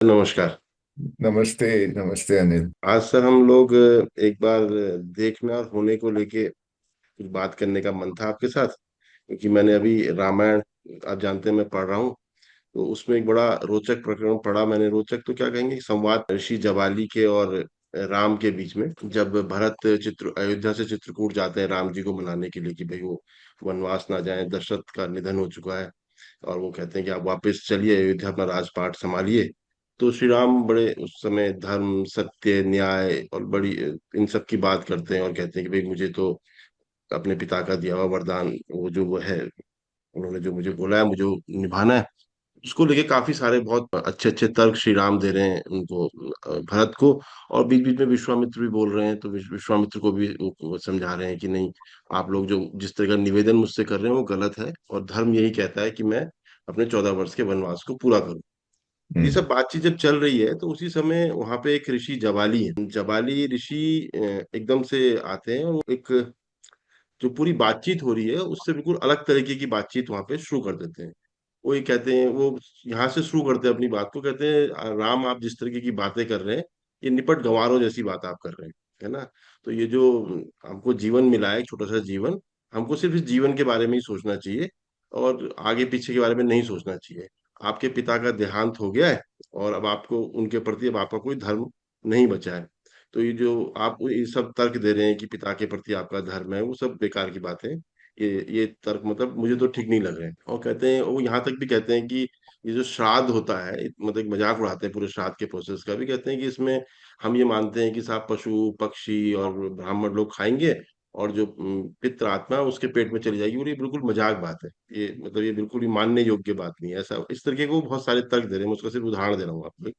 नमस्कार। नमस्ते। नमस्ते अनिल। आज सर हम लोग एक बार देखना और होने को लेके कुछ बात करने का मन था आपके साथ, क्योंकि मैंने अभी रामायण, आप जानते हैं मैं पढ़ रहा हूँ। तो उसमें एक बड़ा रोचक प्रकरण पढ़ा मैंने। रोचक तो क्या कहेंगे, संवाद ऋषि जवाली के और राम के बीच में, जब भरत चित्र अयोध्या से चित्रकूट जाते हैं राम जी को मनाने के लिए कि भाई वो वनवास ना जाए, दशरथ का निधन हो चुका है। और वो कहते हैं कि आप वापस चलिए अयोध्या, अपना राजपाट संभालिए। तो श्री राम बड़े उस समय धर्म, सत्य, न्याय और बड़ी इन सब की बात करते हैं और कहते हैं कि भाई मुझे तो अपने पिता का दिया हुआ वरदान, वो जो वो है, उन्होंने जो मुझे बोला है मुझे वो निभाना है। उसको लेके काफी सारे बहुत अच्छे अच्छे तर्क श्री राम दे रहे हैं उनको, भरत को। और बीच बीच में विश्वामित्र भी बोल रहे हैं, तो विश्वामित्र को भी वो समझा रहे हैं कि नहीं, आप लोग जो जिस तरह का निवेदन मुझसे कर रहे हैं वो गलत है, और धर्म यही कहता है कि मैं अपने 14 वर्ष के वनवास को पूरा करूं। ये हम्म। सब बातचीत जब चल रही है तो उसी समय वहां पे एक ऋषि जवाली है, जवाली ऋषि एकदम से आते हैं, और एक जो पूरी बातचीत हो रही है उससे बिल्कुल अलग तरीके की बातचीत वहां पे शुरू कर देते हैं। वो ये कहते हैं, वो यहाँ से शुरू करते हैं अपनी बात को, कहते हैं राम आप जिस तरीके की बातें कर रहे हैं, ये निपट गंवारों जैसी बात आप कर रहे हैं, है ना। तो ये जो हमको जीवन मिला है, एक छोटा सा जीवन, हमको सिर्फ इस जीवन के बारे में ही सोचना चाहिए और आगे पीछे के बारे में नहीं सोचना चाहिए। आपके पिता का देहांत हो गया है और अब आपको उनके प्रति अब आपका कोई धर्म नहीं बचा है। तो ये जो आप ये सब तर्क दे रहे हैं कि पिता के प्रति आपका धर्म है, वो सब बेकार की बात है। ये तर्क मतलब मुझे तो ठीक नहीं लग रहे हैं। और कहते हैं, वो यहाँ तक भी कहते हैं कि ये जो श्राद्ध होता है, मतलब एक मजाक उड़ाते हैं पूरे श्राद्ध के प्रोसेस का भी, कहते हैं कि इसमें हम ये मानते हैं कि साहब पशु पक्षी और ब्राह्मण लोग खाएंगे और जो पितृ आत्मा है उसके पेट में चली जाएगी, और ये बिल्कुल मजाक बात है। ये मतलब ये बिल्कुल भी मानने योग्य बात नहीं है। ऐसा इस तरीके को बहुत सारे तर्क दे रहे हैं, मैं उसका सिर्फ उदाहरण दे रहा हूँ आपको। तो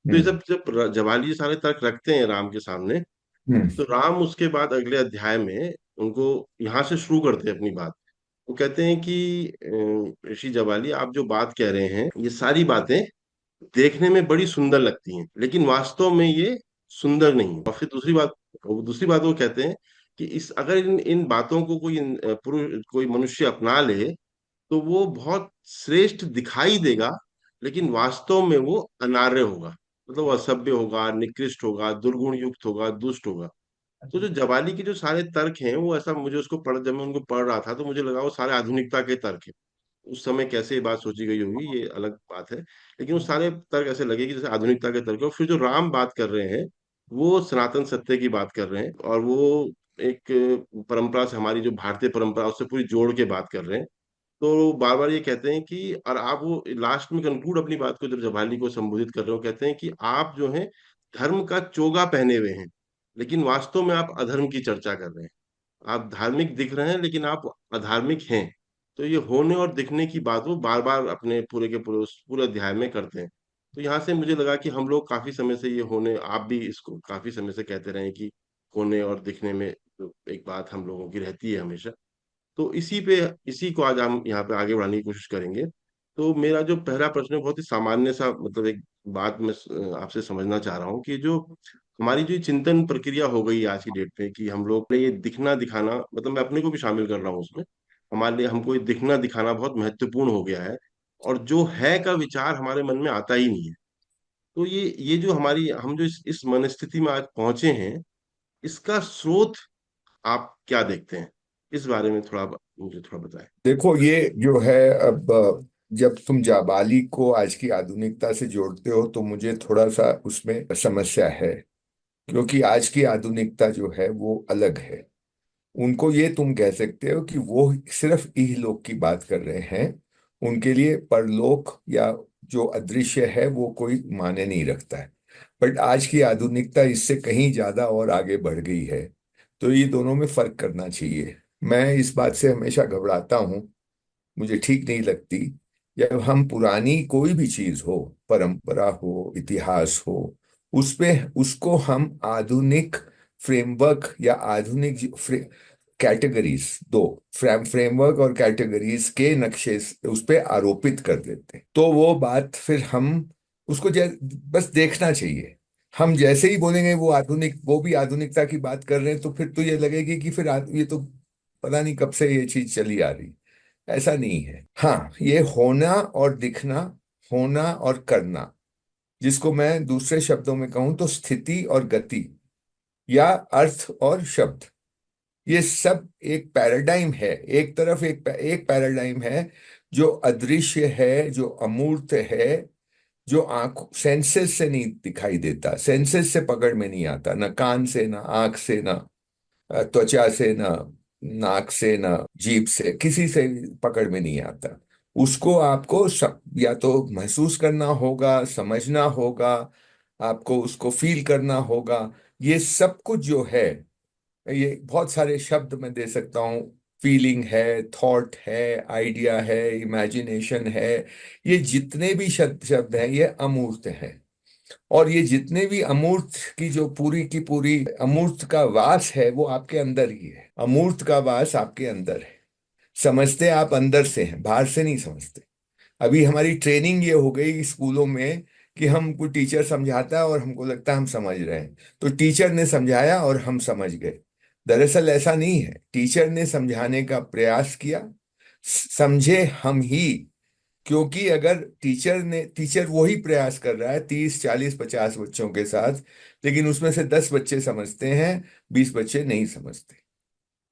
ये हम्म। सब जब जवाली सारे तर्क रखते हैं राम के सामने, हम्म। तो राम उसके बाद अगले अध्याय में उनको यहाँ से शुरू करते हैं अपनी बात। वो कहते हैं कि ऋषि जवाली आप जो बात कह रहे हैं ये सारी बातें देखने में बड़ी सुंदर लगती हैं, लेकिन वास्तव में ये सुंदर नहीं है। और फिर दूसरी बात वो कहते हैं कि इस अगर इन इन बातों को कोई पुरुष कोई मनुष्य अपना ले तो वो बहुत श्रेष्ठ दिखाई देगा, लेकिन वास्तव में वो अनार्य होगा, मतलब वो असभ्य होगा, निकृष्ट होगा, दुर्गुण युक्त होगा, दुष्ट होगा। तो जो जवाली के जो सारे तर्क हैं वो ऐसा, मुझे उसको पढ़ जब मैं उनको पढ़ रहा था तो मुझे लगा वो सारे आधुनिकता के तर्क हैं। उस समय कैसे ये बात सोची गई होगी ये अलग बात है, लेकिन वो सारे तर्क ऐसे लगे कि जैसे आधुनिकता के तर्क है। और फिर जो राम बात कर रहे हैं वो सनातन सत्य की बात कर रहे हैं, और वो एक परंपरा से, हमारी जो भारतीय परंपरा उससे पूरी जोड़ के बात कर रहे हैं। तो बार बार ये कहते हैं कि, और आप वो लास्ट में कंक्लूड अपनी बात को जब जवाली को संबोधित कर रहे हो, कहते हैं कि आप जो है धर्म का चोगा पहने हुए हैं, लेकिन वास्तव में आप अधर्म की चर्चा कर रहे हैं। आप धार्मिक दिख रहे हैं लेकिन आप अधार्मिक हैं। तो ये होने और दिखने की बात वो बार बार अपने पूरे के पूरे उस पूरे अध्याय में करते हैं। तो यहाँ से मुझे लगा कि हम लोग काफी समय से ये होने, आप भी इसको काफी समय से कहते रहे कि होने और दिखने में तो एक बात हम लोगों की रहती है हमेशा। तो इसी को आज हम यहाँ पे आगे बढ़ाने की कोशिश करेंगे। तो मेरा जो पहला प्रश्न है बहुत ही सामान्य सा, मतलब एक बात मैं आपसे समझना चाह रहा हूँ कि जो हमारी जो चिंतन प्रक्रिया हो गई है आज की डेट में, कि हम लोग ने ये दिखना दिखाना, मतलब मैं अपने को भी शामिल कर रहा हूँ उसमें, हमारे लिए हमको ये दिखना दिखाना बहुत महत्वपूर्ण हो गया है, और जो है का विचार हमारे मन में आता ही नहीं है। तो ये जो हमारी, हम जो इस मनस्थिति में आज पहुंचे हैं, इसका स्रोत आप क्या देखते हैं? इस बारे में थोड़ा मुझे थोड़ा बताएं। देखो, ये जो है, अब जब तुम जाबाली को आज की आधुनिकता से जोड़ते हो तो मुझे थोड़ा सा उसमें समस्या है। क्योंकि आज की आधुनिकता जो है वो अलग है। उनको ये तुम कह सकते हो कि वो सिर्फ इहलोक की बात कर रहे हैं। उनके लिए परलोक या जो अदृश्य है वो कोई मायने नहीं रखता है। बट आज की आधुनिकता इससे कहीं ज्यादा और आगे बढ़ गई है। तो ये दोनों में फर्क करना चाहिए। मैं इस बात से हमेशा घबराता हूँ। मुझे ठीक नहीं लगती जब हम पुरानी कोई भी चीज हो, परंपरा हो, इतिहास हो, उस पे उसको हम आधुनिक फ्रेमवर्क या आधुनिक कैटेगरीज, दो फ्रेमवर्क और कैटेगरीज के नक्शे उस पे आरोपित कर देते हैं। तो वो बात फिर हम उसको बस देखना चाहिए। हम जैसे ही बोलेंगे वो भी आधुनिकता की बात कर रहे हैं, तो फिर तो ये लगेगी कि फिर ये तो पता नहीं कब से ये चीज चली आ रही। ऐसा नहीं है। हाँ, ये होना और दिखना, होना और करना, जिसको मैं दूसरे शब्दों में कहूं तो स्थिति और गति, या अर्थ और शब्द, ये सब एक पैराडाइम है। एक तरफ एक पैराडाइम है जो अदृश्य है, जो अमूर्त है, जो आंख सेंसेस से नहीं दिखाई देता, सेंसेस से पकड़ में नहीं आता, ना कान से, ना आंख से, ना त्वचा से, ना नाक से, ना जीभ से, किसी से पकड़ में नहीं आता। उसको आपको या तो महसूस करना होगा, समझना होगा, आपको उसको फील करना होगा। ये सब कुछ जो है, ये बहुत सारे शब्द मैं दे सकता हूँ। फीलिंग है, थॉट है, आइडिया है, इमेजिनेशन है, ये जितने भी शब्द शब्द हैं ये अमूर्त हैं। और ये जितने भी अमूर्त की जो पूरी की पूरी अमूर्त का वास है वो आपके अंदर ही है। अमूर्त का वास आपके अंदर है। समझते आप अंदर से हैं, बाहर से नहीं समझते। अभी हमारी ट्रेनिंग ये हो गई स्कूलों में कि हमको टीचर समझाता है और हमको लगता है हम समझ रहे हैं, तो टीचर ने समझाया और हम समझ गए। दरअसल ऐसा नहीं है। टीचर ने समझाने का प्रयास किया, समझे हम ही। क्योंकि अगर टीचर वही प्रयास कर रहा है 30 40 50 बच्चों के साथ, लेकिन उसमें से 10 बच्चे समझते हैं, 20 बच्चे नहीं समझते।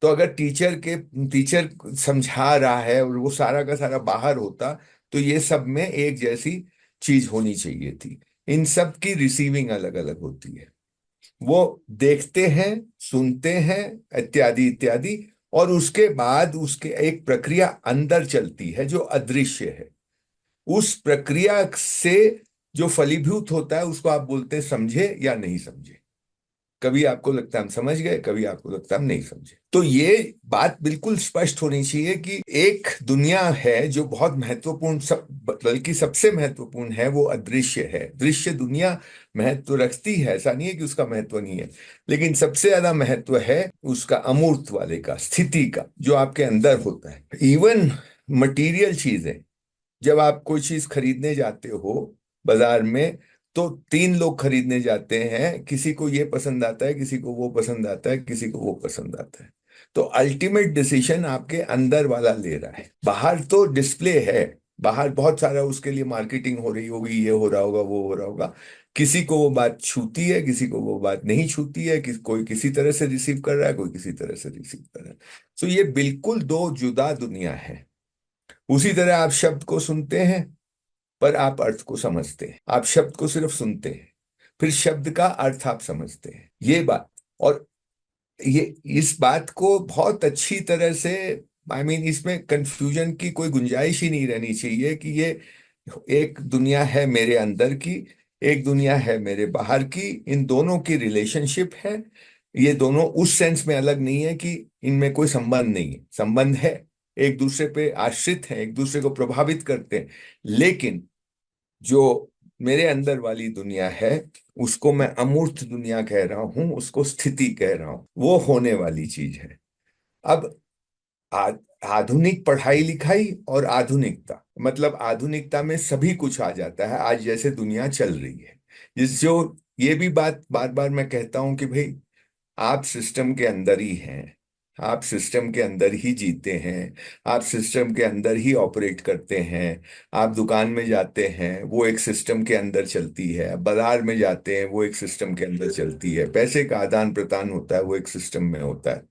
तो अगर टीचर समझा रहा है और वो सारा का सारा बाहर होता, तो ये सब में एक जैसी चीज होनी चाहिए थी। इन सब की रिसीविंग अलग अलग होती है। वो देखते हैं, सुनते हैं, इत्यादि इत्यादि। और उसके बाद उसके एक प्रक्रिया अंदर चलती है जो अदृश्य है। उस प्रक्रिया से जो फलीभूत होता है उसको आप बोलते हैं समझे या नहीं समझे। कभी आपको लगता है हम समझ गए, कभी आपको लगता है हम नहीं समझे। तो ये बात बिल्कुल स्पष्ट होनी चाहिए कि एक दुनिया है जो बहुत महत्वपूर्ण, बल्कि सबसे महत्वपूर्ण है, वो अदृश्य है। दृश्य दुनिया महत्व रखती है, ऐसा नहीं है कि उसका महत्व नहीं है, लेकिन सबसे ज्यादा महत्व है उसका अमूर्त वाले का, स्थिति का, जो आपके अंदर होता है। इवन मटीरियल चीजें, जब आप कोई चीज खरीदने जाते हो बाजार में, तो 3 लोग खरीदने जाते हैं, किसी को ये पसंद आता है, किसी को वो पसंद आता है, किसी को वो पसंद आता है। तो अल्टीमेट डिसीजन आपके अंदर वाला ले रहा है। बाहर तो डिस्प्ले है, बाहर बहुत सारा उसके लिए मार्केटिंग हो रही होगी, ये हो रहा होगा, वो हो रहा होगा। किसी को वो बात छूती है, किसी को वो बात नहीं छूती है, कोई किसी तरह से रिसीव कर रहा है, कोई किसी तरह से रिसीव कर रहा है। तो ये बिल्कुल दो जुदा दुनिया है। उसी तरह आप शब्द को सुनते हैं, पर आप अर्थ को समझते हैं। आप शब्द को सिर्फ सुनते हैं, फिर शब्द का अर्थ आप समझते हैं, ये बात। और ये इस बात को बहुत अच्छी तरह से, इसमें कंफ्यूजन की कोई गुंजाइश ही नहीं रहनी चाहिए कि ये एक दुनिया है मेरे अंदर की, एक दुनिया है मेरे बाहर की। इन दोनों की रिलेशनशिप है। ये दोनों उस सेंस में अलग नहीं है कि इनमें कोई संबंध नहीं है, संबंध है। एक दूसरे पे आश्रित हैं, एक दूसरे को प्रभावित करते हैं। लेकिन जो मेरे अंदर वाली दुनिया है, उसको मैं अमूर्त दुनिया कह रहा हूं, उसको स्थिति कह रहा हूं, वो होने वाली चीज है। अब आ, आधुनिक पढ़ाई लिखाई और आधुनिकता, मतलब आधुनिकता में सभी कुछ आ जाता है आज जैसे दुनिया चल रही है। जिस जो ये भी बात बार बार मैं कहता हूं कि भाई, आप सिस्टम के अंदर ही हैं, आप सिस्टम के अंदर ही जीते हैं, आप सिस्टम के अंदर ही ऑपरेट करते हैं। आप दुकान में जाते हैं, वो एक सिस्टम के अंदर चलती है। बाजार में जाते हैं, वो एक सिस्टम के अंदर चलती है। पैसे का आदान प्रदान होता है, वो एक सिस्टम में होता है।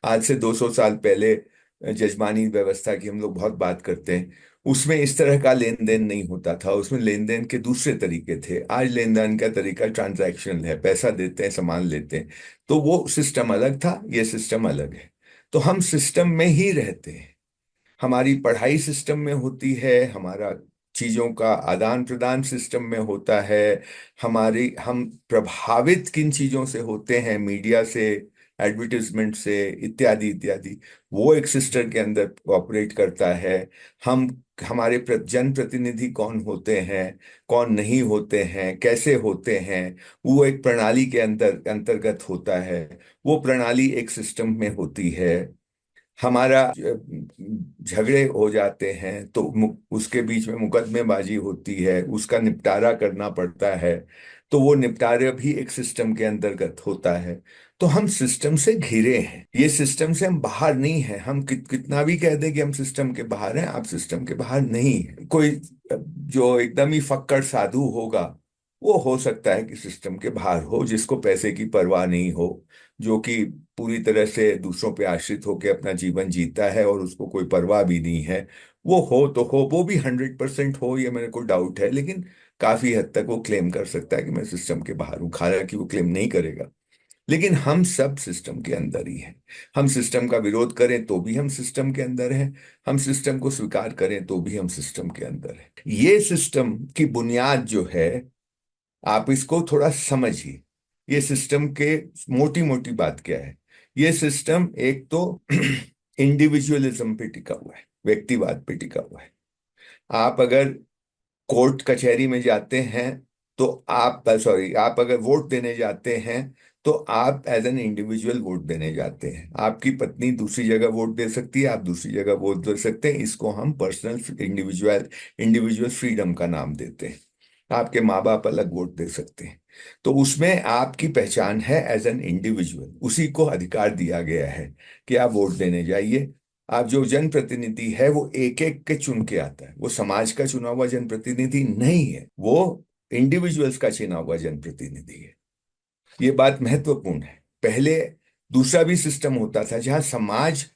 आज से 200 साल पहले जजमानी व्यवस्था की हम लोग बहुत बात करते हैं, उसमें इस तरह का लेन देन नहीं होता था। उसमें लेन देन के दूसरे तरीके थे। आज लेन देन का तरीका ट्रांजैक्शनल है, पैसा देते हैं, सामान लेते हैं। तो वो सिस्टम अलग था, ये सिस्टम अलग है। तो हम सिस्टम में ही रहते हैं। हमारी पढ़ाई सिस्टम में होती है, हमारा चीजों का आदान प्रदान सिस्टम में होता है। हम प्रभावित किन चीजों से होते हैं, मीडिया से, एडवर्टीजमेंट से, इत्यादि इत्यादि, वो एक सिस्टम के अंदर ऑपरेट करता है। हम हमारे जन प्रतिनिधि कौन होते हैं, कौन नहीं होते हैं, कैसे होते हैं, वो एक प्रणाली के अंतर्गत होता है। वो प्रणाली एक सिस्टम में होती है। हमारा झगड़े हो जाते हैं तो उसके बीच में मुकदमेबाजी होती है, उसका निपटारा करना पड़ता है। तो वो निपटारा भी एक सिस्टम के अंतर्गत होता है। तो हम सिस्टम से घिरे हैं, ये सिस्टम से हम बाहर नहीं हैं। हम कितना भी कह दें कि हम सिस्टम के बाहर हैं, आप सिस्टम के बाहर नहीं हैं। कोई जो एकदम ही फक्कड़ साधु होगा, वो हो सकता है कि सिस्टम के बाहर हो, जिसको पैसे की परवाह नहीं हो, जो कि पूरी तरह से दूसरों पे आश्रित होकर अपना जीवन जीता है और उसको कोई परवाह भी नहीं है। वो हो तो हो, वो भी 100% हो, ये मेरे को डाउट है, लेकिन काफी हद तक वो क्लेम कर सकता है कि मैं सिस्टम के बाहर हूँ। हालांकि वो क्लेम नहीं करेगा, लेकिन हम सब सिस्टम के अंदर ही हैं। हम सिस्टम का विरोध करें तो भी हम सिस्टम के अंदर हैं, हम सिस्टम को स्वीकार करें तो भी हम सिस्टम के अंदर हैं। ये सिस्टम की बुनियाद जो है, आप इसको थोड़ा समझिए। ये सिस्टम के मोटी मोटी बात क्या है? ये सिस्टम एक तो इंडिविजुअलिज्म पे टिका हुआ है, व्यक्तिवाद पे टिका हुआ है। आप अगर कोर्ट कचहरी में जाते हैं तो आप, सॉरी, आप अगर वोट देने जाते हैं तो आप एज एन इंडिविजुअल वोट देने जाते हैं। आपकी पत्नी दूसरी जगह वोट दे सकती है, आप दूसरी जगह वोट दे सकते हैं। इसको हम पर्सनल इंडिविजुअल इंडिविजुअल फ्रीडम का नाम देते हैं। आपके माँ बाप अलग वोट दे सकते हैं, तो उसमें आपकी पहचान है एज एन इंडिविजुअल। उसी को अधिकार दिया गया है कि आप वोट देने जाइए। आप जो जनप्रतिनिधि है वो एक एक के चुन के आता है, वो समाज का चुना हुआ जनप्रतिनिधि नहीं है, वो इंडिविजुअल्स का चुना हुआ जनप्रतिनिधि है। ये बात महत्वपूर्ण है। पहले दूसरा भी सिस्टम होता था जहां समाज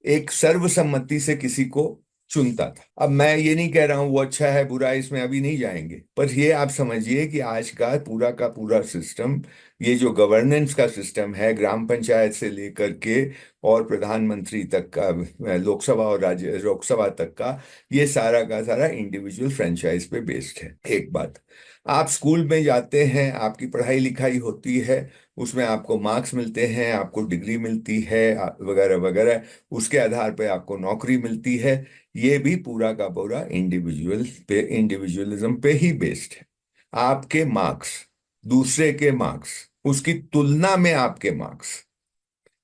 एक सर्वसम्मति से किसी को चुनता था। अब मैं ये नहीं कह रहा हूं वो अच्छा है बुरा है, इसमें अभी नहीं जाएंगे, पर ये आप समझिए कि आज का पूरा सिस्टम, ये जो गवर्नेंस का सिस्टम है, ग्राम पंचायत से लेकर के और प्रधानमंत्री तक का, लोकसभा और राज्य लोकसभा तक का, ये सारा का सारा इंडिविजुअल फ्रेंचाइज पे बेस्ड है। एक बात, आप स्कूल में जाते हैं, आपकी पढ़ाई लिखाई होती है, उसमें आपको मार्क्स मिलते हैं, आपको डिग्री मिलती है, वगैरह वगैरह, उसके आधार पे आपको नौकरी मिलती है। ये भी पूरा का पूरा इंडिविजुअलिज्म पे ही बेस्ड है। आपके मार्क्स, दूसरे के मार्क्स, उसकी तुलना में आपके मार्क्स,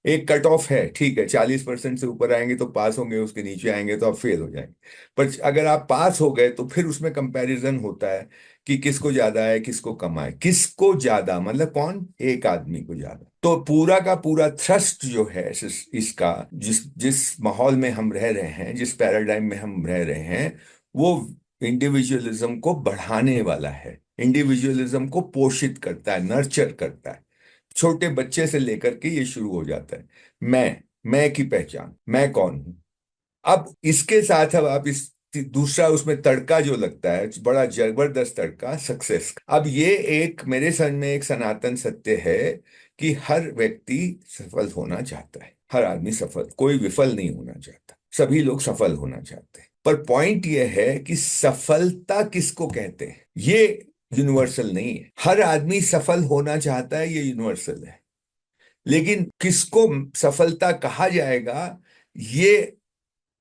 एक कट ऑफ है, ठीक है, 40% से ऊपर आएंगे तो पास होंगे, उसके नीचे आएंगे तो आप फेल हो जाएंगे। पर अगर आप पास हो गए तो फिर उसमें कंपैरिजन होता है कि किसको ज्यादा है किसको कम है। किसको ज्यादा मतलब कौन? एक आदमी को ज्यादा। तो पूरा का पूरा थ्रस्ट जो है इसका, जिस जिस माहौल में हम रह रहे हैं, जिस पैराडाइम में हम रह रहे हैं, वो इंडिविजुअलिज्म को बढ़ाने वाला है, इंडिविजुअलिज्म को पोषित करता है, नर्चर करता है। छोटे बच्चे से लेकर के ये शुरू हो जाता है। मैं की पहचान, मैं कौन हूं। अब इसके साथ अब आप इस दूसरा उसमें तड़का जो लगता है, बड़ा जबरदस्त तड़का, सक्सेस। अब ये एक मेरे समझ में एक सनातन सत्य है कि हर व्यक्ति सफल होना चाहता है, हर आदमी सफल, कोई विफल नहीं होना चाहता, सभी लोग सफल होना चाहते हैं। पर पॉइंट ये है कि सफलता किसको कहते हैं, ये यूनिवर्सल नहीं है। हर आदमी सफल होना चाहता है, ये यूनिवर्सल है, लेकिन किसको सफलता कहा जाएगा, ये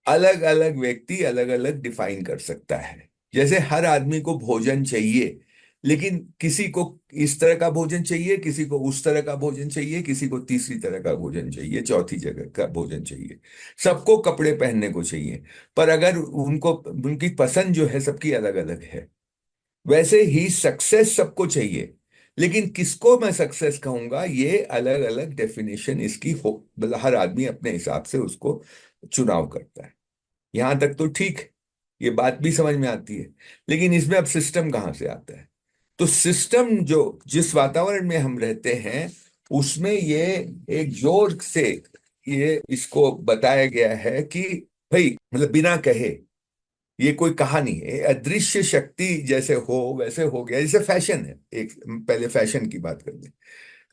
अलग अलग व्यक्ति अलग अलग डिफाइन कर सकता है। जैसे हर आदमी को भोजन चाहिए, लेकिन किसी को इस तरह का भोजन चाहिए, किसी को उस तरह का भोजन चाहिए, किसी को तीसरी तरह का भोजन चाहिए, चौथी जगह का भोजन चाहिए। सबको कपड़े पहनने को चाहिए, पर अगर उनको, उनकी पसंद जो है सबकी अलग अलग है। वैसे ही सक्सेस सबको चाहिए, लेकिन किसको मैं सक्सेस कहूंगा, ये अलग अलग डेफिनेशन इसकी हो, मतलब हर आदमी अपने हिसाब से उसको चुनाव करता है। यहां तक तो ठीक है, ये बात भी समझ में आती है। लेकिन इसमें अब सिस्टम कहाँ से आता है? तो सिस्टम जो, जिस वातावरण में हम रहते हैं, उसमें ये एक जोर से ये इसको बताया गया है कि भाई, मतलब बिना कहे, ये कोई कहानी है, अदृश्य शक्ति जैसे हो वैसे हो गया। जैसे फैशन है, एक पहले फैशन की बात कर ले।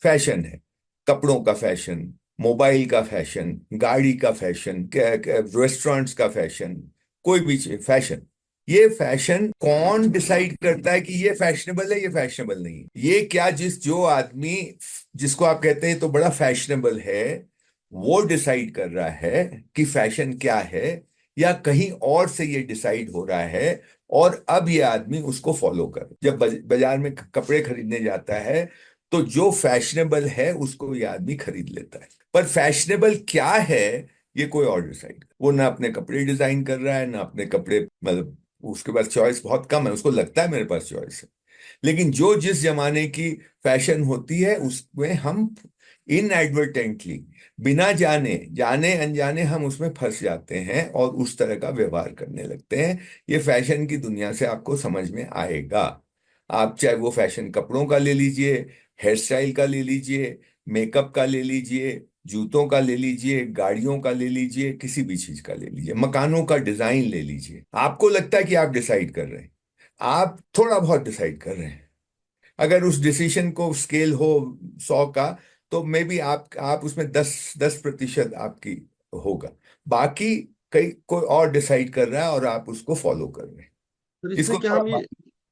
फैशन है, कपड़ों का फैशन, मोबाइल का फैशन, गाड़ी का फैशन, रेस्टोरेंट्स का फैशन, कोई भी चीज फैशन। ये फैशन कौन डिसाइड करता है कि ये फैशनेबल है, ये फैशनेबल नहीं है? ये क्या, जो आदमी जिसको आप कहते हैं तो बड़ा फैशनेबल है, वो डिसाइड कर रहा है कि फैशन क्या है, या कहीं और से ये डिसाइड हो रहा है, और अब ये आदमी उसको फॉलो कर, जब बाजार में कपड़े खरीदने जाता है तो जो फैशनेबल है उसको ये आदमी खरीद लेता है। पर फैशनेबल क्या है, ये कोई और डिसाइड, वो ना अपने कपड़े डिजाइन कर रहा है, ना अपने कपड़े, मतलब उसके पास चॉइस बहुत कम है, उसको लगता है मेरे पास चॉइस है। लेकिन जो जिस जमाने की फैशन होती है उसमें हम इनएडवर्टेंटली, बिना जाने जाने अनजाने हम उसमें फंस जाते हैं और उस तरह का व्यवहार करने लगते हैं। ये फैशन की दुनिया से आपको समझ में आएगा। आप चाहे वो फैशन कपड़ों का ले लीजिए, हेयर स्टाइल का ले लीजिए, मेकअप का ले लीजिए, जूतों का ले लीजिए, गाड़ियों का ले लीजिए, किसी भी चीज का ले लीजिए, मकानों का डिजाइन ले लीजिए। आपको लगता है कि आप डिसाइड कर रहे हैं, आप थोड़ा बहुत डिसाइड कर रहे हैं। अगर उस डिसीजन को स्केल हो 100 का, तो मे बी आप उसमें 10% आपकी होगा। बाकी कई कोई और डिसाइड कर रहा है और आप उसको फॉलो कर रहे हैं। तो इसको इसमें क्या हम थोड़ा ये,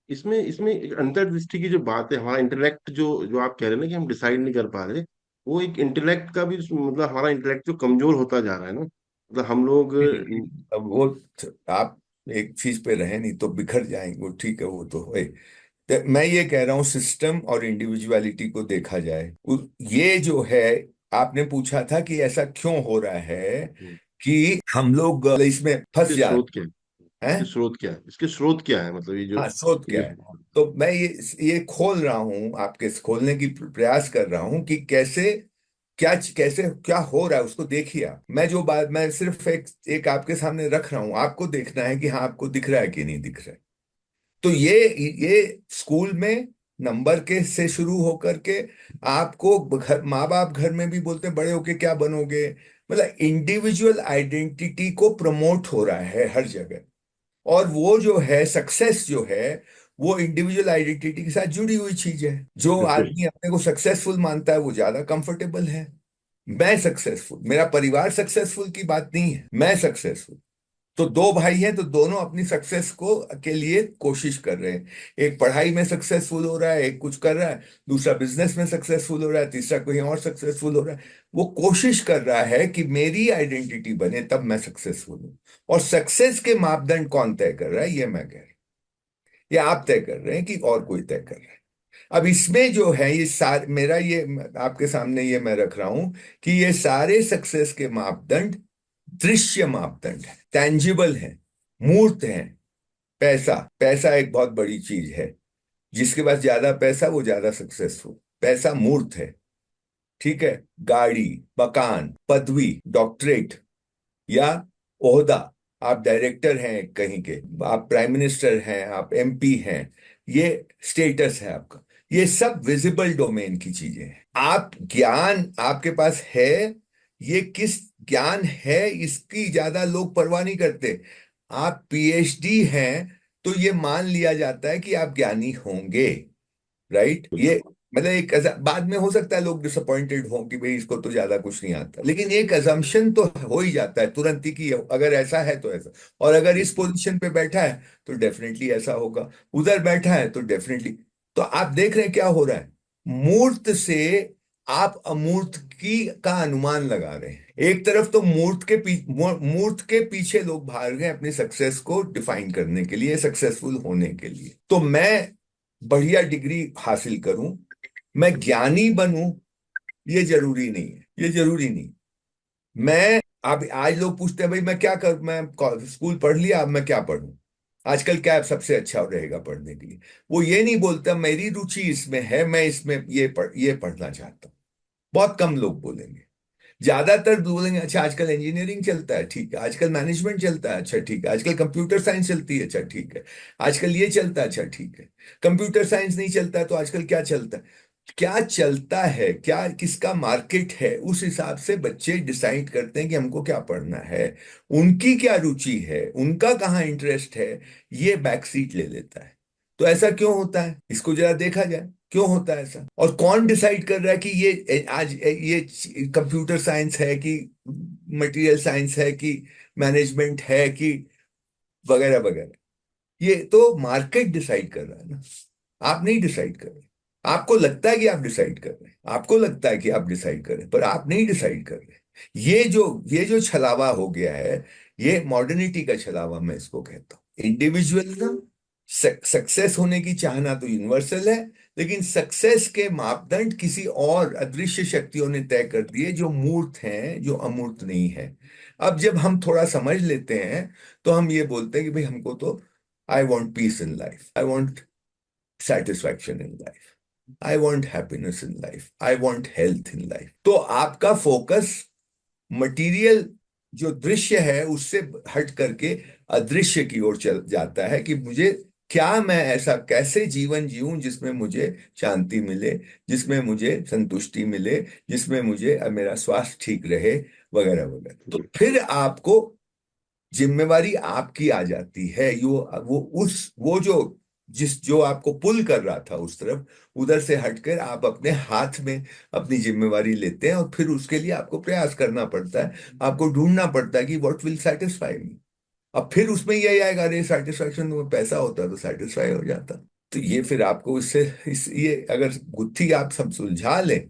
इसमें इसमें एक अंतर्दृष्टि की जो बात है, हमारा इंटेलेक्ट जो जो आप कह रहे हैं ना कि हम डिसाइड नहीं कर पा रहे, वो एक इंटेलेक्ट का भी मतलब हमारा इंटेलेक्ट जो कमजोर होता जा रहा है ना, मतलब हम लोग अब वो आप एक चीज पे रहे नहीं तो बिखर जाएंगे, वो ठीक है, वो तो है। तो मैं ये कह रहा हूँ सिस्टम और इंडिविजुअलिटी को देखा जाए। ये जो है, आपने पूछा था कि ऐसा क्यों हो रहा है कि हम लोग इसमें फंस इसके जा स्रोत क्या है, रहे इसके हैं। स्रोत क्या है, इसके स्रोत क्या है, मतलब हाँ, स्रोत ये क्या जो है? तो मैं ये खोल रहा हूँ, आपके खोलने की प्रयास कर रहा हूँ कि कैसे क्या हो रहा है उसको देखिए आप। मैं जो बात मैं सिर्फ एक आपके सामने रख रहा हूँ, आपको देखना है कि हाँ आपको दिख रहा है कि नहीं दिख रहा है। तो ये स्कूल में नंबर के से शुरू होकर के आपको घर, माँ बाप घर में भी बोलते हैं बड़े होके क्या बनोगे। मतलब इंडिविजुअल आइडेंटिटी को प्रमोट हो रहा है हर जगह। और वो जो है सक्सेस जो है, वो इंडिविजुअल आइडेंटिटी के साथ जुड़ी हुई चीज है। जो बिल्कुल। आदमी अपने को सक्सेसफुल मानता है वो ज्यादा कंफर्टेबल है। मैं सक्सेसफुल, मेरा परिवार सक्सेसफुल की बात नहीं है, मैं सक्सेसफुल। तो दो भाई हैं तो दोनों अपनी सक्सेस को के लिए कोशिश कर रहे हैं। एक पढ़ाई में सक्सेसफुल हो रहा है, एक कुछ कर रहा है, दूसरा बिजनेस में सक्सेसफुल हो रहा है, तीसरा कहीं और सक्सेसफुल हो रहा है। वो कोशिश कर रहा है कि मेरी आइडेंटिटी बने तब मैं सक्सेसफुल हूं। और सक्सेस के मापदंड कौन तय कर रहा है, ये मैं कह रहा हूं। ये आप तय कर रहे हैं कि और कोई तय कर रहा है। अब इसमें जो है ये मेरा ये आपके सामने ये मैं रख रहा हूं कि ये सारे सक्सेस के मापदंड दृश्य मापदंड है, टैंजिबल है, मूर्त है। पैसा, पैसा एक बहुत बड़ी चीज है। जिसके पास ज्यादा पैसा वो ज्यादा सक्सेसफुल। पैसा मूर्त है, ठीक है। गाड़ी, मकान, पदवी, डॉक्टरेट या ओहदा, आप डायरेक्टर हैं कहीं के, आप प्राइम मिनिस्टर हैं, आप एमपी हैं, ये स्टेटस है आपका। ये सब विजिबल डोमेन की चीजें हैं। आप ज्ञान आपके पास है, ये किस ज्ञान है इसकी ज्यादा लोग परवाह नहीं करते। आप पीएचडी हैं तो ये मान लिया जाता है कि आप ज्ञानी होंगे, राइट। ये मतलब एक बाद में हो सकता है लोग डिसअपॉइंटेड हों कि भाई इसको तो ज्यादा कुछ नहीं आता, लेकिन एक अजम्पशन तो हो ही जाता है तुरंत ही कि अगर ऐसा है तो ऐसा। और अगर इस पोजीशन पे बैठा है तो डेफिनेटली ऐसा होगा, उधर बैठा है तो डेफिनेटली। तो आप देख रहे हैं क्या हो रहा है। मूर्त से आप अमूर्त की का अनुमान लगा रहे हैं। एक तरफ तो मूर्त के पीछे लोग भाग रहे हैं अपनी सक्सेस को डिफाइन करने के लिए, सक्सेसफुल होने के लिए। तो मैं बढ़िया डिग्री हासिल करूं, मैं ज्ञानी बनूं, ये जरूरी नहीं है, ये जरूरी नहीं। मैं अब आज लोग पूछते हैं भाई मैं क्या कर, मैं स्कूल पढ़ लिया अब मैं क्या पढ़ूं, आजकल क्या सबसे अच्छा रहेगा पढ़ने के लिए। वो ये नहीं बोलता मेरी रुचि इसमें है, मैं इसमें ये पढ़ना चाहता हूं। बहुत कम लोग बोलेंगे। ज्यादातर बोलेंगे अच्छा आजकल इंजीनियरिंग चलता है, ठीक है, आजकल मैनेजमेंट चलता है, अच्छा ठीक है, आजकल कंप्यूटर साइंस चलती है, अच्छा ठीक है, आजकल ये चलता है, अच्छा ठीक है। कंप्यूटर साइंस नहीं चलता है तो आजकल क्या चलता है। क्या चलता है, क्या किसका मार्केट है, उस हिसाब से बच्चे डिसाइड करते हैं कि हमको क्या पढ़ना है। उनकी क्या रुचि है, उनका कहाँ इंटरेस्ट है, ये बैक सीट ले लेता है। तो ऐसा क्यों होता है, इसको जरा देखा जाए क्यों होता है ऐसा। और कौन डिसाइड कर रहा है कि ये आज ये कंप्यूटर साइंस है कि मटेरियल साइंस है कि मैनेजमेंट है कि वगैरह वगैरह। ये तो मार्केट डिसाइड कर रहा है ना, आप नहीं डिसाइड कर रहे। आपको लगता है कि आप डिसाइड कर रहे हैं, आपको लगता है कि आप डिसाइड कर रहे हैं, पर आप नहीं डिसाइड कर रहे। ये जो छलावा हो गया है, ये मॉडर्निटी का छलावा मैं इसको कहता हूँ। इंडिविजुअलिज्म, सक्सेस होने की चाहना तो यूनिवर्सल है, लेकिन सक्सेस के मापदंड किसी और अदृश्य शक्तियों ने तय कर दिए जो मूर्त हैं, जो अमूर्त नहीं है। अब जब हम थोड़ा समझ लेते हैं तो हम ये बोलते हैं कि भाई हमको तो I want piece in life, I want satisfaction in life, I want happiness in life, I want health in life। तो आपका फोकस मटेरियल जो दृश्य है उससे हट करके अदृश्य की ओर चल जाता है कि मुझे क्या मैं ऐसा कैसे जीवन जीऊं जिसमें मुझे शांति मिले, जिसमें मुझे संतुष्टि मिले, जिसमें मुझे मेरा स्वास्थ्य ठीक रहे, वगैरह वगैरह। तो फिर आपको जिम्मेवारी आपकी आ जाती है। वो उस वो जो जिस जो आपको पुल कर रहा था उस तरफ, उधर से हटकर आप अपने हाथ में अपनी जिम्मेवारी लेते हैं, और फिर उसके लिए आपको प्रयास करना पड़ता है। आपको ढूंढना पड़ता है कि व्हाट विल सेटिस्फाई मी। अब फिर उसमें यही आएगा, अरे सेटिस्फैक्शन में पैसा होता तो सेटिस्फाई हो जाता। तो ये फिर आपको इससे ये अगर गुत्थी आप सब सुलझा लें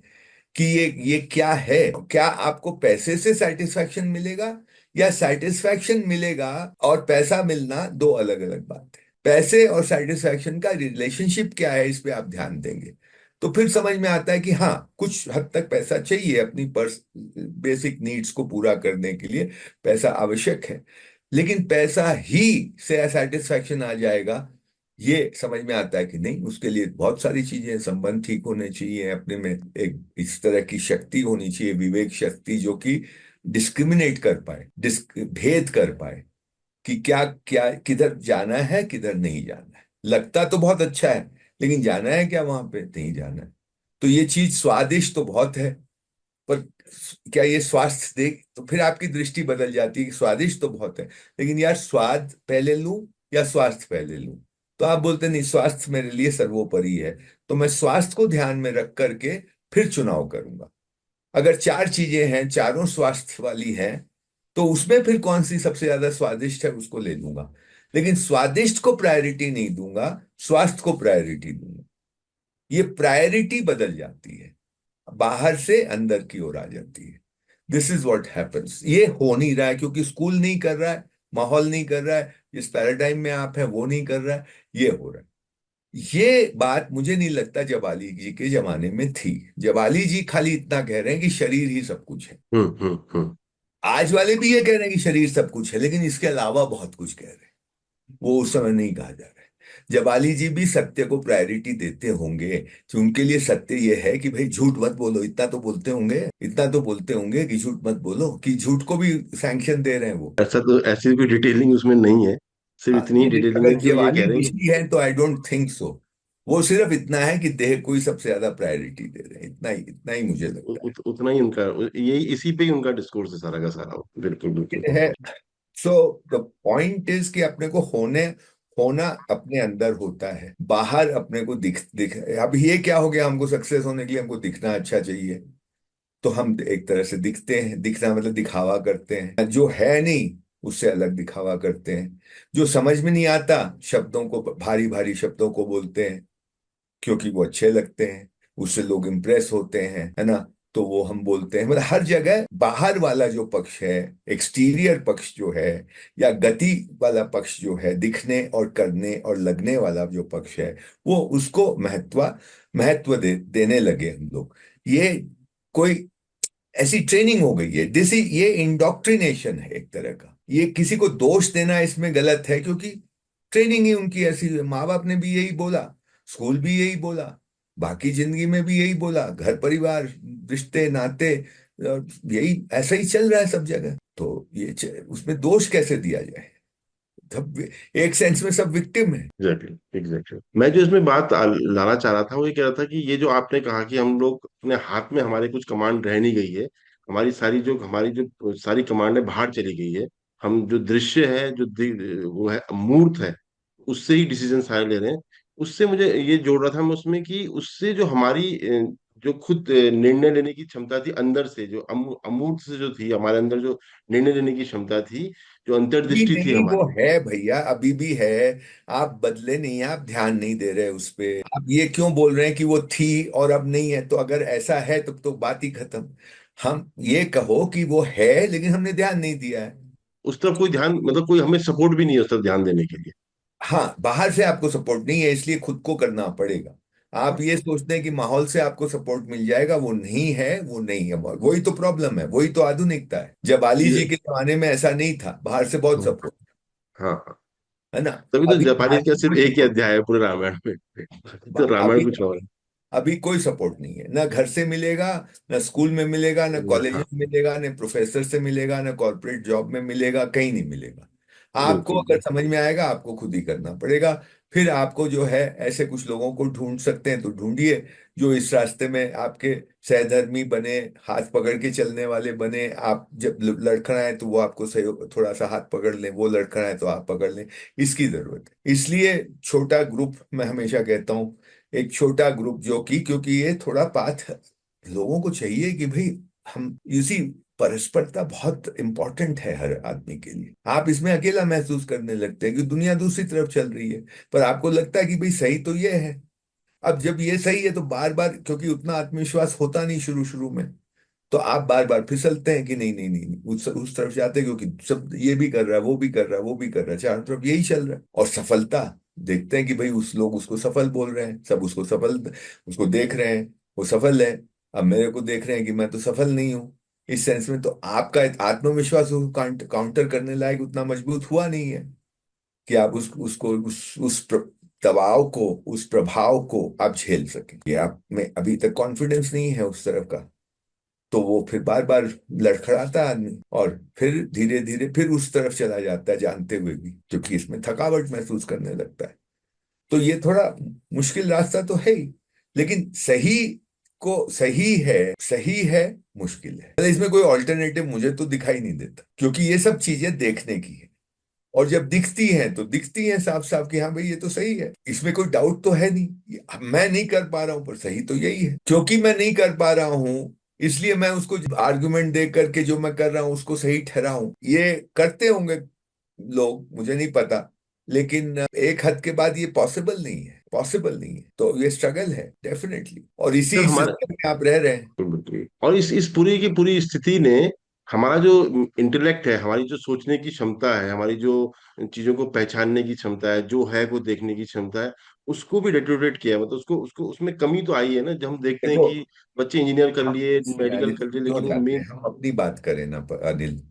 कि ये क्या है, क्या आपको पैसे से सेटिस्फैक्शन मिलेगा या सेटिस्फैक्शन मिलेगा और पैसा मिलना, दो अलग अलग बात है। पैसे और सेटिस्फैक्शन का रिलेशनशिप क्या है, इस पे आप ध्यान देंगे तो फिर समझ में आता है कि हाँ, कुछ हद तक पैसा चाहिए अपनी पर्स बेसिक नीड्स को पूरा करने के लिए, पैसा आवश्यक है। लेकिन पैसा ही से सेटिस्फैक्शन आ जाएगा, ये समझ में आता है कि नहीं। उसके लिए बहुत सारी चीजें, संबंध ठीक होने चाहिए, अपने में एक इस तरह की शक्ति होनी चाहिए, विवेक शक्ति, जो कि डिस्क्रिमिनेट कर पाए, भेद कर पाए कि क्या क्या किधर जाना है, किधर नहीं जाना है। लगता तो बहुत अच्छा है, लेकिन जाना है क्या वहां पे, नहीं जाना है। तो ये चीज स्वादिष्ट तो बहुत है, पर क्या ये स्वास्थ्य देख, तो फिर आपकी दृष्टि बदल जाती है कि स्वादिष्ट तो बहुत है, लेकिन यार स्वाद पहले लूं या स्वास्थ्य पहले लूं। तो आप बोलते नहीं, स्वास्थ्य मेरे लिए सर्वोपरि है, तो मैं स्वास्थ्य को ध्यान में रख करके फिर चुनाव करूंगा। अगर चार चीजें हैं, चारों स्वास्थ्य वाली हैं, तो उसमें फिर कौन सी सबसे ज्यादा स्वादिष्ट है उसको ले लूंगा। लेकिन स्वादिष्ट को प्रायोरिटी नहीं दूंगा, स्वास्थ्य को प्रायोरिटी दूंगा। ये प्रायोरिटी बदल जाती है, बाहर से अंदर की ओर आ जाती है। This is what happens. ये हो नहीं रहा है क्योंकि स्कूल नहीं कर रहा है, माहौल नहीं कर रहा है, जिस पैराडाइम में आप हैं वो नहीं कर रहा है, ये हो रहा है। ये बात मुझे नहीं लगता जवाली जी के जमाने में थी। जवाली जी खाली इतना कह रहे हैं कि शरीर ही सब कुछ है। हम्म। आज वाले भी ये कह रहे हैं कि शरीर सब कुछ है, लेकिन इसके अलावा बहुत कुछ कह रहे हैं, वो उस समय नहीं कहा जा रहा है। जवाली जी भी सत्य को प्रायोरिटी देते होंगे कि उनके लिए सत्य ये है कि भाई झूठ मत बोलो, इतना तो बोलते होंगे, इतना तो बोलते होंगे कि झूठ मत बोलो, कि झूठ को भी सैंक्शन दे रहे हैं वो। ऐसा तो ऐसी कोई डिटेलिंग उसमें नहीं है, सिर्फ इतनी ही नहीं, डिटेलिंग है अगर कि वो ये जवाली कह रहे हैं कि ऋषि है तो आई डोंट थिंक सो। वो सिर्फ इतना है कि देह को ही सबसे ज्यादा प्रायोरिटी दे रहे हैं, इतना ही मुझे लगता उतना ही उनका, यही इसी पे ही उनका डिस्कोर्स है सारा का सारा। बिल्कुल बिल्कुल। है। सो द पॉइंट इज कि अपने को होना अपने अंदर होता है, बाहर अपने को दिख दिख अब ये क्या हो गया, हमको सक्सेस होने के लिए हमको दिखना अच्छा चाहिए, तो हम एक तरह से दिखते हैं। दिखना मतलब दिखावा करते हैं, जो है नहीं उससे अलग दिखावा करते हैं। जो समझ में नहीं आता, शब्दों को, भारी भारी शब्दों को बोलते हैं क्योंकि वो अच्छे लगते हैं, उससे लोग इंप्रेस होते हैं, है ना। तो वो हम बोलते हैं। मतलब हर जगह बाहर वाला जो पक्ष है, एक्सटीरियर पक्ष जो है, या गति वाला पक्ष जो है, दिखने और करने और लगने वाला जो पक्ष है, वो उसको महत्व देने लगे हम लोग। ये कोई ऐसी ट्रेनिंग हो गई है, जैसे ये इंडोक्ट्रिनेशन है एक तरह का। ये किसी को दोष देना इसमें गलत है, क्योंकि ट्रेनिंग ही उनकी ऐसी है। माँ बाप ने भी यही बोला, स्कूल भी यही बोला, बाकी जिंदगी में भी यही बोला, घर परिवार, रिश्ते नाते, यही ऐसा ही चल रहा है सब जगह। तो उसमें दोष कैसे दिया जाए। सब एक सेंस में सब विक्टिम है। Exactly exactly. मैं जो इसमें बात लाना चाह रहा था वो ये कह रहा था कि ये जो आपने कहा कि हम लोग अपने हाथ में हमारे कुछ कमांड रह नहीं गई है, हमारी जो सारी कमांडें बाहर चली गई है। हम जो दृश्य है, वो है अमूर्त है, उससे ही डिसीजन सारे ले रहे हैं। उससे मुझे ये जोड़ रहा था मैं उसमें कि उससे जो हमारी जो खुद निर्णय लेने की क्षमता थी अंदर से, जो अमूर्त से जो थी हमारे अंदर, जो निर्णय लेने की क्षमता थी, जो भी अंतर्दृष्टि थी नहीं, वो हमारी। है भैया, अभी भी है। आप बदले नहीं, आप ध्यान नहीं दे रहे उस पे। आप ये क्यों बोल रहे हैं कि वो थी और अब नहीं है। तो अगर ऐसा है तो बात ही खत्म। हम ये कहो कि वो है लेकिन हमने ध्यान नहीं दिया है। उस तरफ कोई ध्यान, मतलब कोई हमें सपोर्ट भी नहीं है उस तरफ ध्यान देने के लिए। हाँ, बाहर से आपको सपोर्ट नहीं है, इसलिए खुद को करना पड़ेगा। आप ये सोचते हैं कि माहौल से आपको सपोर्ट मिल जाएगा, वो नहीं है, वो नहीं है। वही तो प्रॉब्लम है, वही तो आधुनिकता है। जब अली ये जी के जमाने में ऐसा नहीं था, बाहर से बहुत सपोर्ट, हाँ हाँ। है ना। तभी तो अभी जापानीज बाहर का से सिर्फ कोई एक ही सपोर्ट, अध्याय है पूरे रामायण में। तो रामायण अभी कुछ और अभी कोई सपोर्ट नहीं है, ना घर से मिलेगा, ना स्कूल में मिलेगा, ना है। कॉलेज हाँ में मिलेगा, ना प्रोफेसर से मिलेगा, ना कॉर्पोरेट जॉब में मिलेगा, कहीं नहीं मिलेगा। आपको बिल्कुल अगर समझ में आएगा आपको खुद ही करना पड़ेगा। फिर आपको जो है ऐसे कुछ लोगों को ढूंढ सकते हैं तो ढूंढिए, जो इस रास्ते में आपके सहधर्मी बने, हाथ पकड़ के चलने वाले बने। आप जब लड़खड़ाएं तो वो आपको सही थोड़ा सा हाथ पकड़ लें, वो लड़खड़ाएं तो आप पकड़ लें। इसकी जरूरत है। इसलिए छोटा ग्रुप, मैं हमेशा कहता हूँ एक छोटा ग्रुप, जो कि क्योंकि ये थोड़ा पाथ लोगों को चाहिए कि भाई हम इसी परस्परता बहुत इंपॉर्टेंट है हर आदमी के लिए। आप इसमें अकेला महसूस करने लगते हैं कि दुनिया दूसरी तरफ चल रही है, पर आपको लगता है कि भाई सही तो ये है। अब जब ये सही है तो बार बार, क्योंकि उतना आत्मविश्वास होता नहीं शुरू शुरू में, तो आप बार बार फिसलते हैं कि नहीं नहीं नहीं नहीं, उस तरफ जाते हैं, क्योंकि सब ये भी कर रहा है, वो भी कर रहा है, वो भी कर रहा है, चारों तरफ यही चल रहा है। और सफलता देखते हैं कि भाई उस लोग उसको सफल बोल रहे हैं, सब उसको सफल, उसको देख रहे हैं, वो सफल है। अब मेरे को देख रहे हैं कि मैं तो सफल नहीं हूं। इस सेंस में तो आपका आत्मविश्वास उसको काउंटर करने लायक उतना मजबूत हुआ नहीं है कि आप उसको दबाव को, उस प्रभाव को आप झेल सकें। ये आप में अभी तक कॉन्फिडेंस नहीं है उस तरफ का, तो वो फिर बार बार लड़खड़ाता है आदमी, और फिर धीरे धीरे फिर उस तरफ चला जाता है जानते हुए भी, क्योंकि इसमें थकावट महसूस करने लगता है। तो ये थोड़ा मुश्किल रास्ता तो है ही, लेकिन सही को सही है, मुश्किल है। इसमें कोई ऑल्टरनेटिव मुझे तो दिखाई नहीं देता, क्योंकि ये सब चीजें देखने की है। और जब दिखती हैं तो दिखती हैं साफ साफ कि हाँ भाई ये तो सही है, इसमें कोई डाउट तो है नहीं। मैं नहीं कर पा रहा हूं पर सही तो यही है। क्योंकि मैं नहीं कर पा रहा हूं, इसलिए मैं उसको आर्गुमेंट दे करके जो मैं कर रहा हूं उसको सही ठहराऊं। ये करते होंगे लोग, मुझे नहीं पता, लेकिन एक हद के बाद ये पॉसिबल नहीं है, पॉसिबल नहीं है। तो ये स्ट्रगल है डेफिनेटली, और सर। इसी हमारे सिस्टम में आप रह रहे हैं। बिल्कुल। और इस पूरी की पूरी स्थिति ने हमारा जो इंटेलेक्ट है, हमारी जो सोचने की क्षमता है, हमारी जो चीजों को पहचानने की क्षमता है, जो है को देखने की क्षमता है, उसको भी डिटोरेट किया है। मतलब उसको उसको उसमें कमी तो आई है ना, जब हम देखते हैं देखो, कि बच्चे इंजीनियर कर हम लिए, इसमें मेडिकल अनिल कर लिए, क्यों लेकिन वो जाते मेन। हैं, हम अपनी बात करें ना अनिल।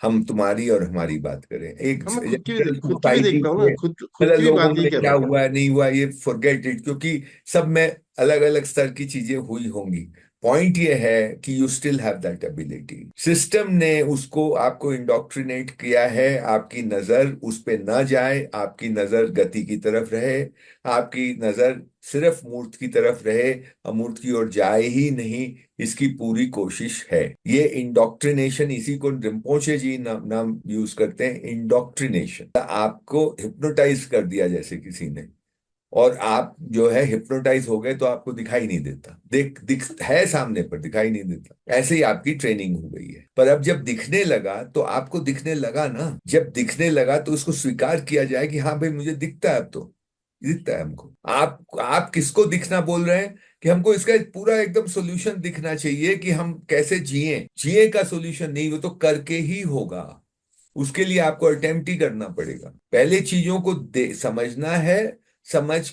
हम तुम्हारी और हमारी बात करें, एक हम मैं खुद की भी सोसाइटी देखता हूँ ना, में, खुद मतलब की भी लोगों बात यही में कर क्या रहा हूँ। हुआ है नहीं हुआ ये फॉरगेट इट, क्योंकि सब में अलग अलग स्तर की चीजें हुई होंगी। पॉइंट ये है कि you still have that ability. System ने उसको आपको इंडोक्ट्रिनेट किया है, आपकी नजर उस पे ना जाए, आपकी नजर गति की तरफ रहे, आपकी नजर सिर्फ मूर्त की तरफ रहे, अमूर्त की ओर जाए ही नहीं। इसकी पूरी कोशिश है। ये इंडोक्ट्रिनेशन, इसी को रिम्पोचे जी नाम यूज करते हैं, इंडोक्ट्रिनेशन। आपको हिप्नोटाइज कर दिया जैसे किसी ने, और आप जो है हिप्नोटाइज हो गए, तो आपको दिखाई नहीं देता, देख दिख है सामने पर दिखाई नहीं देता। ऐसे ही आपकी ट्रेनिंग हो गई है। पर अब जब दिखने लगा तो आपको दिखने लगा ना, जब दिखने लगा तो उसको स्वीकार किया जाए कि हाँ भाई मुझे दिखता है, अब तो दिखता है हमको। आप किसको दिखना बोल रहे हैं कि हमको इसका एक पूरा एकदम सोल्यूशन दिखना चाहिए कि हम कैसे जिए। जिए का सोल्यूशन नहीं, वो तो करके ही होगा। उसके लिए आपको अटेम्प्ट ही करना पड़ेगा। पहले चीजों को समझना है, समझ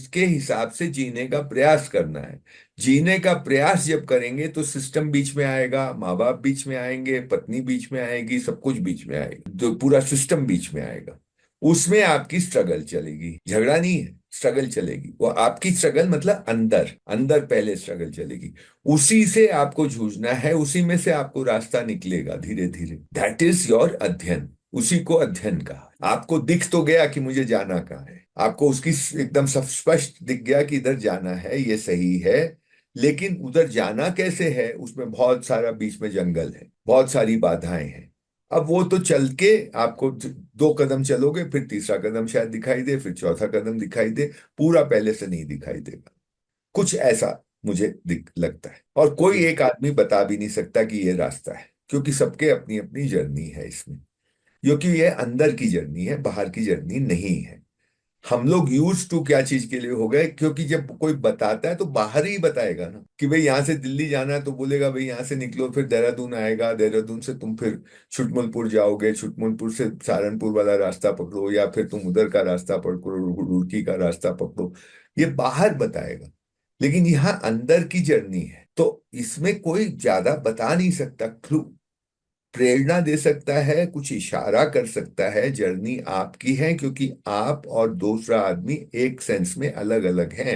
के हिसाब से जीने का प्रयास करना है। जीने का प्रयास जब करेंगे तो सिस्टम बीच में आएगा, माँ बाप बीच में आएंगे, पत्नी बीच में आएगी, सब कुछ बीच में आएगा, तो पूरा सिस्टम बीच में आएगा। उसमें आपकी स्ट्रगल चलेगी, झगड़ा नहीं है, स्ट्रगल चलेगी। वो आपकी स्ट्रगल मतलब अंदर अंदर पहले स्ट्रगल चलेगी। उसी से आपको जूझना है, उसी में से आपको रास्ता निकलेगा धीरे धीरे। दैट इज योर अध्ययन। उसी को अध्ययन कहा। आपको दिख तो गया कि मुझे जाना कहाँ है, आपको उसकी एकदम सब स्पष्ट दिख गया कि इधर जाना है, ये सही है। लेकिन उधर जाना कैसे है, उसमें बहुत सारा बीच में जंगल है, बहुत सारी बाधाएं हैं। अब वो तो चल के आपको 2 कदम चलोगे, फिर तीसरा कदम शायद दिखाई दे, फिर चौथा कदम दिखाई दे, पूरा पहले से नहीं दिखाई देगा। कुछ ऐसा मुझे दिख लगता है, और कोई एक आदमी बता भी नहीं सकता कि ये रास्ता है, क्योंकि सबके अपनी अपनी जर्नी है इसमें। क्योंकि ये अंदर की जर्नी है, बाहर की जर्नी नहीं है। हम लोग यूज टू क्या चीज के लिए हो गए, क्योंकि जब कोई बताता है तो बाहर ही बताएगा ना, कि भाई यहाँ से दिल्ली जाना है तो बोलेगा भाई यहाँ से निकलो, फिर देहरादून आएगा, देहरादून से तुम फिर छुटमुलपुर जाओगे, छुटमुलपुर से सहारनपुर वाला रास्ता पकड़ो, या फिर तुम उधर का रास्ता पकड़ो, रुड़की का रास्ता पकड़ो। ये बाहर बताएगा, लेकिन यहाँ अंदर की जर्नी है, तो इसमें कोई ज्यादा बता नहीं सकता। क्लू, प्रेरणा दे सकता है, कुछ इशारा कर सकता है, जर्नी आपकी है, क्योंकि आप और दूसरा आदमी एक सेंस में अलग अलग हैं।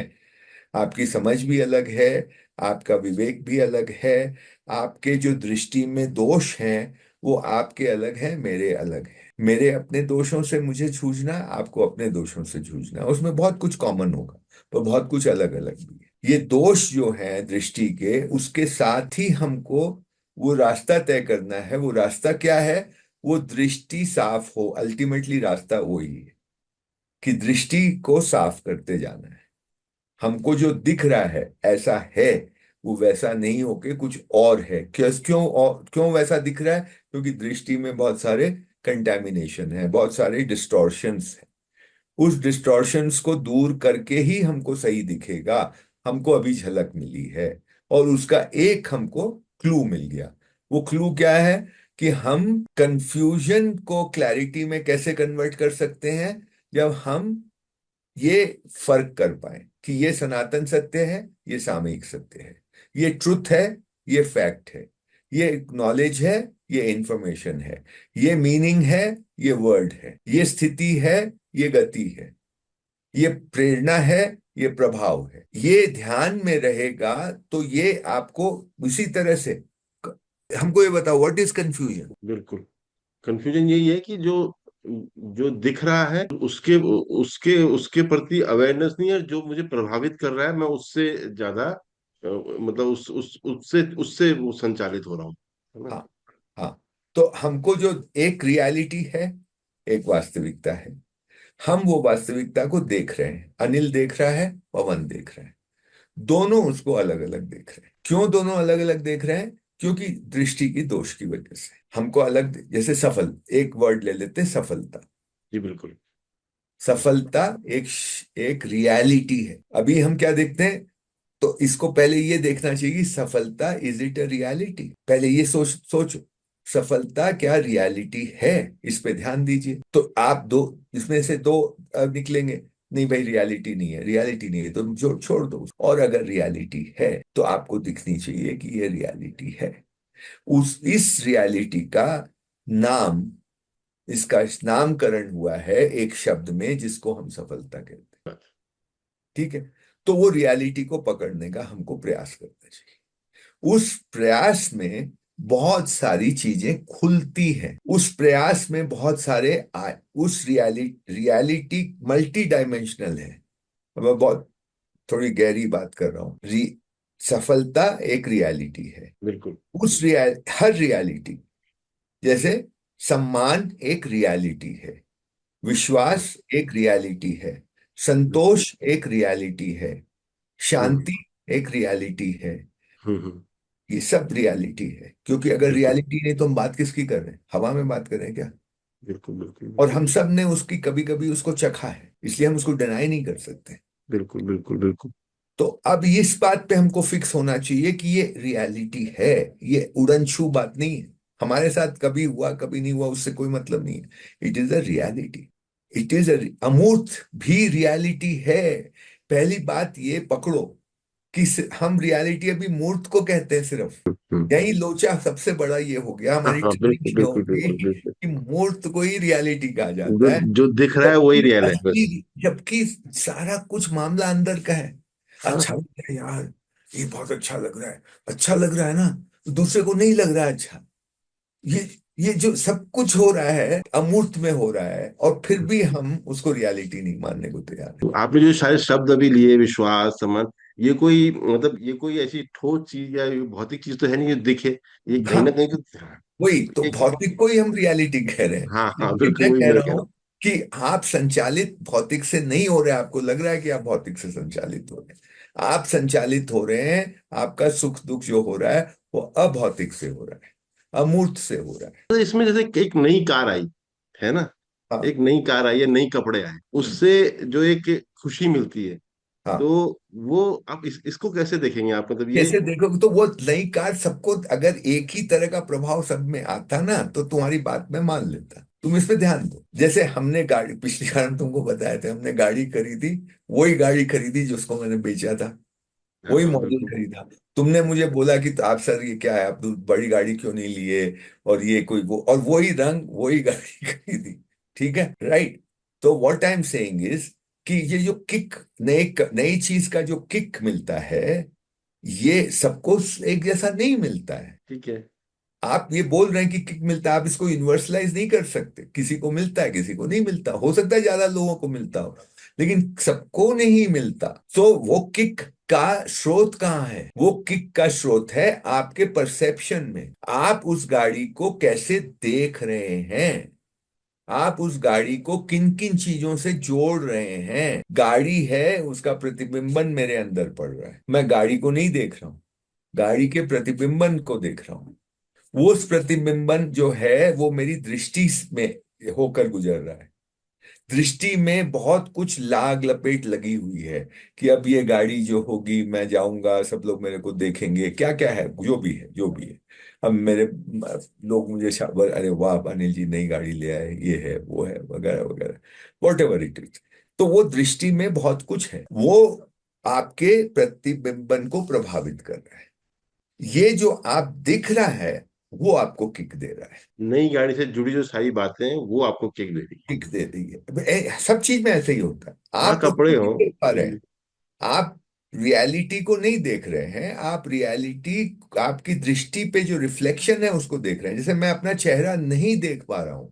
आपकी समझ भी अलग है, आपका विवेक भी अलग है, आपके जो दृष्टि में दोष हैं वो आपके अलग है, मेरे अलग है। मेरे अपने दोषों से मुझे जूझना, आपको अपने दोषों से जूझना, उसमें बहुत कुछ कॉमन होगा, पर बहुत कुछ अलग अलग भी है। ये दोष जो है दृष्टि के, उसके साथ ही हमको वो रास्ता तय करना है। वो रास्ता क्या है? वो दृष्टि साफ हो, अल्टीमेटली रास्ता वही है कि दृष्टि को साफ करते जाना है। हमको जो दिख रहा है ऐसा है, वो वैसा नहीं होके कुछ और है। क्यों वैसा दिख रहा है? क्योंकि दृष्टि में बहुत सारे कंटेमिनेशन है, बहुत सारे डिस्टॉर्शंस है। उस डिस्टॉर्शंस को दूर करके ही हमको सही दिखेगा। हमको अभी झलक मिली है, और उसका एक हमको क्लू मिल गया। वो क्लू क्या है? कि हम कंफ्यूजन को क्लैरिटी में कैसे कन्वर्ट कर सकते हैं, जब हम ये फर्क कर पाए कि ये सनातन सत्य है, ये सामयिक सत्य है, ये ट्रुथ है, ये फैक्ट है, ये नॉलेज है, ये इंफॉर्मेशन है, ये मीनिंग है, ये वर्ड है, ये स्थिति है, ये गति है, ये प्रेरणा है, ये प्रभाव है। ये ध्यान में रहेगा तो ये आपको इसी तरह से हमको ये बताओ, व्हाट इज कंफ्यूजन? बिल्कुल। कंफ्यूजन यही है कि जो जो दिख रहा है उसके उसके उसके प्रति अवेयरनेस नहीं है, जो मुझे प्रभावित कर रहा है मैं उससे ज्यादा मतलब उस उससे वो संचालित हो रहा हूँ, है ना। हाँ, हाँ। तो हमको जो एक रियलिटी है, एक वास्तविकता है, हम वो वास्तविकता को देख रहे हैं। अनिल देख रहा है, पवन देख रहा है, दोनों उसको अलग अलग देख रहे हैं। क्यों दोनों अलग अलग देख रहे हैं? क्योंकि दृष्टि की दोष की वजह से हमको अलग, जैसे सफल, एक वर्ड ले लेते हैं, सफलता। जी बिल्कुल। सफलता एक एक रियलिटी है। अभी हम क्या देखते हैं? तो इसको पहले ये देखना चाहिए कि सफलता इज इट अ रियलिटी। पहले ये सोचो, सफलता क्या रियलिटी है? इस पे ध्यान दीजिए। तो आप दो, इसमें से दो निकलेंगे। नहीं भाई, रियलिटी नहीं है, रियलिटी नहीं है, तो जो छोड़ दो। और अगर रियलिटी है तो आपको दिखनी चाहिए कि ये रियलिटी है। उस इस रियलिटी का नाम, इसका नामकरण हुआ है एक शब्द में, जिसको हम सफलता कहते हैं। ठीक है? तो वो रियलिटी को पकड़ने का हमको प्रयास करना चाहिए। उस प्रयास में बहुत सारी चीजें खुलती हैं। उस प्रयास में बहुत सारे उस रियलिटी मल्टी डायमेंशनल है। अब मैं बहुत थोड़ी गहरी बात कर रहा हूँ। सफलता एक रियलिटी है। बिल्कुल। हर रियलिटी, जैसे सम्मान एक रियलिटी है, हम्म। विश्वास एक रियलिटी है, बिल्कुल। संतोष एक रियलिटी है, हम्म। शांति एक रियलिटी है। हम्म। ये सब रियलिटी है। क्योंकि अगर बिल्कुल रियलिटी नहीं तो हम बात किसकी कर रहे हैं? हवा में बात कर रहे हैं क्या? बिल्कुल बिल्कुल और बिल्कुल हम सब ने उसकी कभी कभी उसको चखा है, इसलिए हम उसको डिनाई नहीं कर सकते। बिल्कुल बिल्कुल बिल्कुल। तो अब इस बात पे हमको फिक्स होना चाहिए कि ये रियलिटी है, ये उड़न छू बात नहीं है। हमारे साथ कभी हुआ कभी नहीं हुआ उससे कोई मतलब नहीं है। It is a reality. It is अमूर्त भी रियलिटी है। पहली बात ये पकड़ो कि हम रियलिटी अभी मूर्त को कहते हैं सिर्फ। यही लोचा सबसे बड़ा ये हो गया, हाँ हमारी हाँ, ट्रेनिंग बिल्कुल ये बिल्कुल होगी बिल्कुल बिल्कुल। कि मूर्त को ही रियलिटी कहा जो जाता है। जो दिख रहा है वही जबकि रियल है बस। असली, जबकि सारा कुछ मामला अंदर का है। हाँ अच्छा हाँ। लग रहा है यार, ये बहुत अच्छा लग रहा है, अच्छा लग रहा है ना, तो दूसरे को नहीं लग रहा है अच्छा। ये ये जो सब कुछ हो रहा है अमूर्त में हो रहा है, और फिर भी हम उसको रियलिटी नहीं मानने को तैयार है। तो आपने जो सारे शब्द अभी लिए, विश्वास, सम्मान, ये कोई मतलब ये कोई ऐसी ठोस चीज या ये भौतिक चीज तो है नहीं जो दिखे। ये कहीं हाँ, ना कहीं तो वही तो एक। भौतिक को ही हम रियलिटी कह रहे हैं। हाँ हाँ जबकि बिल्कुल, मैं वही कह मैं रहा कह हूं रहा कि आप संचालित भौतिक से नहीं हो रहे, आपको लग रहा है कि आप भौतिक से संचालित हो रहे हैं। आप संचालित हो रहे हैं, आपका सुख दुख जो हो रहा है वो अभौतिक से हो रहा है, अमूर्त से हो रहा है। हूँ। तो इसमें जैसे कि एक नई कार आई है ना, हाँ। एक नई कार आई है, नई कपड़े आए, हम्म। उससे जो एक खुशी मिलती है, हाँ। तो वो आप इसको कैसे देखेंगे आप, मतलब ये। कैसे देखोगे? तो वो नई कार सबको, अगर एक ही तरह का प्रभाव सब में आता ना, तो तुम्हारी बात में मान लेता। तुम इस पे ध्यान दो। जैसे हमने गाड़ी, पिछली बार हम तुमको बताए थे, हमने गाड़ी खरीदी, वही गाड़ी खरीदी जिसको मैंने बेचा था, हाँ वही हाँ मॉडल बिल्कुल। खरीदा। तुमने मुझे बोला कि तो आप सर ये क्या है, आप तो बड़ी गाड़ी क्यों नहीं लिए, और ये कोई वो, और वही रंग वही गाड़ी खरीदी। ठीक है, राइट? तो what I am saying is कि ये जो किक, नई नई चीज का जो किक मिलता है, ये सबको एक जैसा नहीं मिलता है। ठीक है। आप ये बोल रहे हैं कि किक मिलता है, आप इसको यूनिवर्सलाइज नहीं कर सकते। किसी को मिलता है, किसी को नहीं मिलता, हो सकता है ज्यादा लोगों को मिलता हो, लेकिन सबको नहीं मिलता। तो वो किक का स्रोत कहाँ है? वो किक का स्रोत है आपके परसेप्शन में। आप उस गाड़ी को कैसे देख रहे हैं, आप उस गाड़ी को किन किन चीजों से जोड़ रहे हैं। गाड़ी है, उसका प्रतिबिंबन मेरे अंदर पड़ रहा है, मैं गाड़ी को नहीं देख रहा हूं, गाड़ी के प्रतिबिंबन को देख रहा हूं। वो उस प्रतिबिंबन जो है वो मेरी दृष्टि में होकर गुजर रहा है। दृष्टि में बहुत कुछ लाग लपेट लगी हुई है कि अब ये गाड़ी जो होगी, मैं जाऊंगा, सब लोग मेरे को देखेंगे, क्या क्या है, जो भी है, जो भी है। अब मेरे लोग मुझे शाबाश, अरे वाह अनिल जी नई गाड़ी ले आए, ये है वो है वगैरह वगैरह, वॉट एवर इट इज। तो वो दृष्टि में बहुत कुछ है, वो आपके प्रतिबिंबन को प्रभावित कर रहा है। ये जो आप दिख रहा है वो आपको किक दे रहा है, नई गाड़ी से जुड़ी जो सारी बातें हैं वो आपको किक दे रही है। किक दे रही है। सब चीज में ऐसे ही होता है, हाँ, आप उसको कपड़े नहीं हो। देख पा रहे हैं, आप रियलिटी को नहीं देख रहे हैं, आप रियलिटी, आपकी दृष्टि पे जो रिफ्लेक्शन है उसको देख रहे हैं। जैसे मैं अपना चेहरा नहीं देख पा रहा हूं,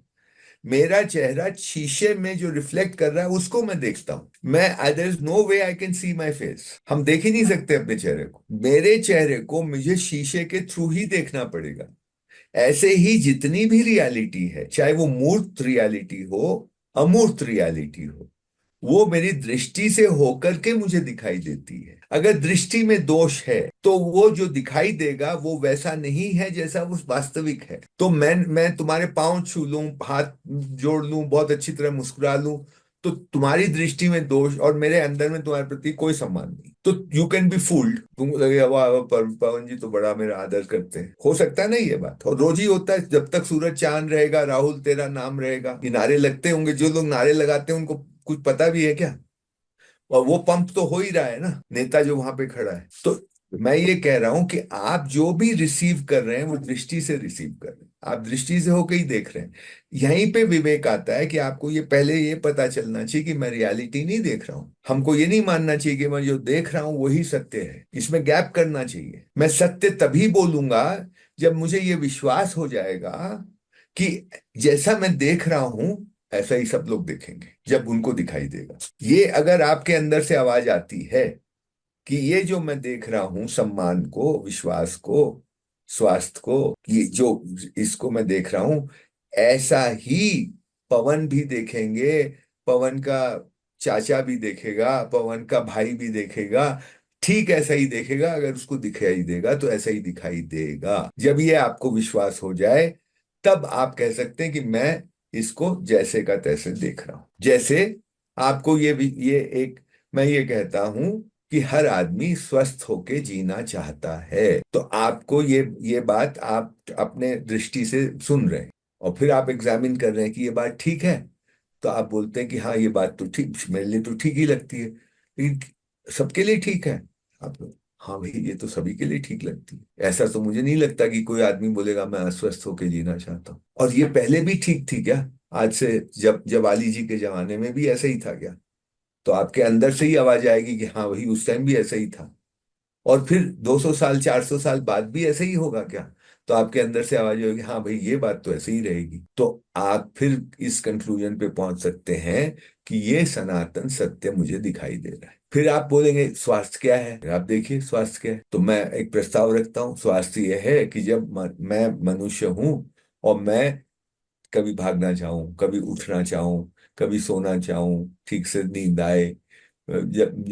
मेरा चेहरा शीशे में जो रिफ्लेक्ट कर रहा है उसको मैं देखता हूं। मैं, there is no way I can see my face, हम देख ही नहीं सकते अपने चेहरे को, मेरे चेहरे को मुझे शीशे के थ्रू ही देखना पड़ेगा। ऐसे ही जितनी भी रियलिटी है, चाहे वो मूर्त रियलिटी हो, अमूर्त रियलिटी हो, वो मेरी दृष्टि से होकर के मुझे दिखाई देती है। अगर दृष्टि में दोष है तो वो जो दिखाई देगा वो वैसा नहीं है जैसा वो वास्तविक है। तो मैं तुम्हारे पांव छू लूं, हाथ जोड़ लूं, बहुत अच्छी तरह मुस्कुरा लूं, तो तुम्हारी दृष्टि में दोष और मेरे अंदर में तुम्हारे प्रति कोई सम्मान नहीं, तो यू कैन बी फूल्ड। तुमको लगेगा वाह वाह, पवन जी तो बड़ा मेरा आदर करते हैं। हो सकता है ना, ये बात और रोज ही होता है, जब तक सूरज चांद रहेगा राहुल तेरा नाम रहेगा, ये नारे लगते होंगे। जो लोग नारे लगाते हैं उनको कुछ पता भी है क्या? और वो पंप तो हो ही रहा है ना, नेता जो वहां पे खड़ा है। तो मैं ये कह रहा हूं कि आप जो भी रिसीव कर रहे हैं वो दृष्टि से रिसीव कर रहे हैं, आप दृष्टि से होके ही देख रहे हैं। यहीं पे विवेक आता है कि आपको ये पहले ये पता चलना चाहिए कि मैं रियलिटी नहीं देख रहा हूं। हमको ये नहीं मानना चाहिए कि मैं जो देख रहा हूं वही सत्य है, इसमें गैप करना चाहिए। मैं सत्य तभी बोलूंगा जब मुझे ये विश्वास हो जाएगा कि जैसा मैं देख रहा हूं ऐसा ही सब लोग देखेंगे जब उनको दिखाई देगा। ये अगर आपके अंदर से आवाज आती है कि ये जो मैं देख रहा हूं, सम्मान को, विश्वास को, स्वास्थ्य को, ये जो इसको मैं देख रहा हूं, ऐसा ही पवन भी देखेंगे, पवन का चाचा भी देखेगा, पवन का भाई भी देखेगा, ठीक ऐसा ही देखेगा। अगर उसको दिखाई देगा तो ऐसा ही दिखाई देगा। जब ये आपको विश्वास हो जाए तब आप कह सकते हैं कि मैं इसको जैसे का तैसे देख रहा हूं। जैसे आपको ये भी, ये एक, मैं ये कहता हूं कि हर आदमी स्वस्थ होके जीना चाहता है, तो आपको ये बात आप अपने दृष्टि से सुन रहे हैं और फिर आप एग्जामिन कर रहे हैं कि ये बात ठीक है, तो आप बोलते हैं कि हाँ ये बात तो ठीक, मेरे लिए तो ठीक ही लगती है, लेकिन सबके लिए ठीक है। आप, हाँ भाई ये तो सभी के लिए ठीक लगती है, ऐसा तो मुझे नहीं लगता कि कोई आदमी बोलेगा मैं अस्वस्थ होकर जीना चाहता हूँ। और ये पहले भी ठीक थी क्या? आज से, जब जब अली जी के जमाने में भी ऐसा ही था क्या? तो आपके अंदर से ही आवाज आएगी कि हाँ भाई उस टाइम भी ऐसा ही था। और फिर 200 साल 400 साल बाद भी ऐसे ही होगा क्या? तो आपके अंदर से आवाज होगी हाँ भाई ये बात तो ऐसे ही रहेगी। तो आप फिर इस कंक्लूजन पे पहुंच सकते हैं कि ये सनातन सत्य मुझे दिखाई दे रहा है। फिर आप बोलेंगे स्वास्थ्य क्या है? आप देखिए स्वास्थ्य क्या है, तो मैं एक प्रस्ताव रखता हूँ। स्वास्थ्य यह है कि जब मैं मनुष्य हूं और मैं कभी भागना चाहूं, कभी उठना चाहूं, कभी सोना चाहूं, ठीक से नींद आए, जब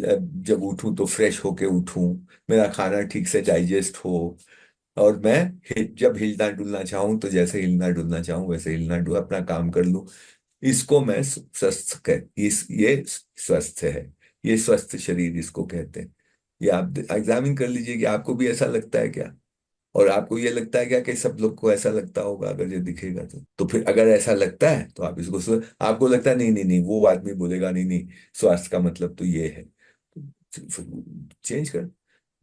जब उठूं तो फ्रेश होके उठूं, मेरा खाना ठीक से डाइजेस्ट हो, और मैं जब हिलना डुलना चाहूं तो जैसे हिलना डुलना चाहूं वैसे हिलना डुल अपना काम कर लूं। इसको मैं स्वस्थ कह, ये स्वस्थ है, ये स्वस्थ शरीर इसको कहते हैं। ये आप एग्जामिन कर लीजिए कि आपको भी ऐसा लगता है क्या? और आपको ये लगता है क्या कि सब लोग को ऐसा लगता होगा अगर ये दिखेगा तो फिर अगर ऐसा लगता है तो आप इसको आपको लगता है नहीं नहीं नहीं वो आदमी बोलेगा नहीं नहीं स्वास्थ्य का मतलब तो ये है, चेंज कर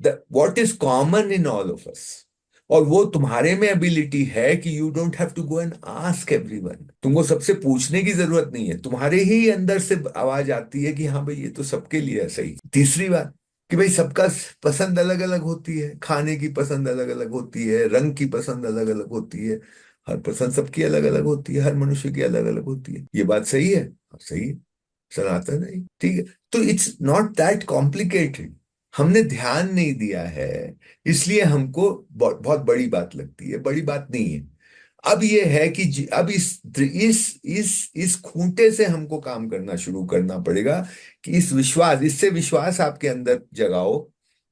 the what is common in all of us. और वो तुम्हारे में एबिलिटी है कि you don't have to go and ask everyone, तुमको सबसे पूछने की जरूरत नहीं है, तुम्हारे ही अंदर से आवाज आती है कि हाँ भाई ये तो सबके लिए है। सही। तीसरी बात, कि भाई सबका पसंद अलग अलग होती है, खाने की पसंद अलग अलग होती है, रंग की पसंद अलग अलग होती है, हर पसंद सबकी अलग अलग होती है, हर मनुष्य की अलग अलग होती है। ये बात सही है? हाँ, सही है, सनातन है, ठीक है। तो इट्स नॉट दैट कॉम्प्लिकेटेड। हमने ध्यान नहीं दिया है, इसलिए हमको बहुत बड़ी बात लगती है, बड़ी बात नहीं है। अब ये है कि अब इस खूंटे से हमको काम करना शुरू करना पड़ेगा, कि इस विश्वास, इससे विश्वास आपके अंदर जगाओ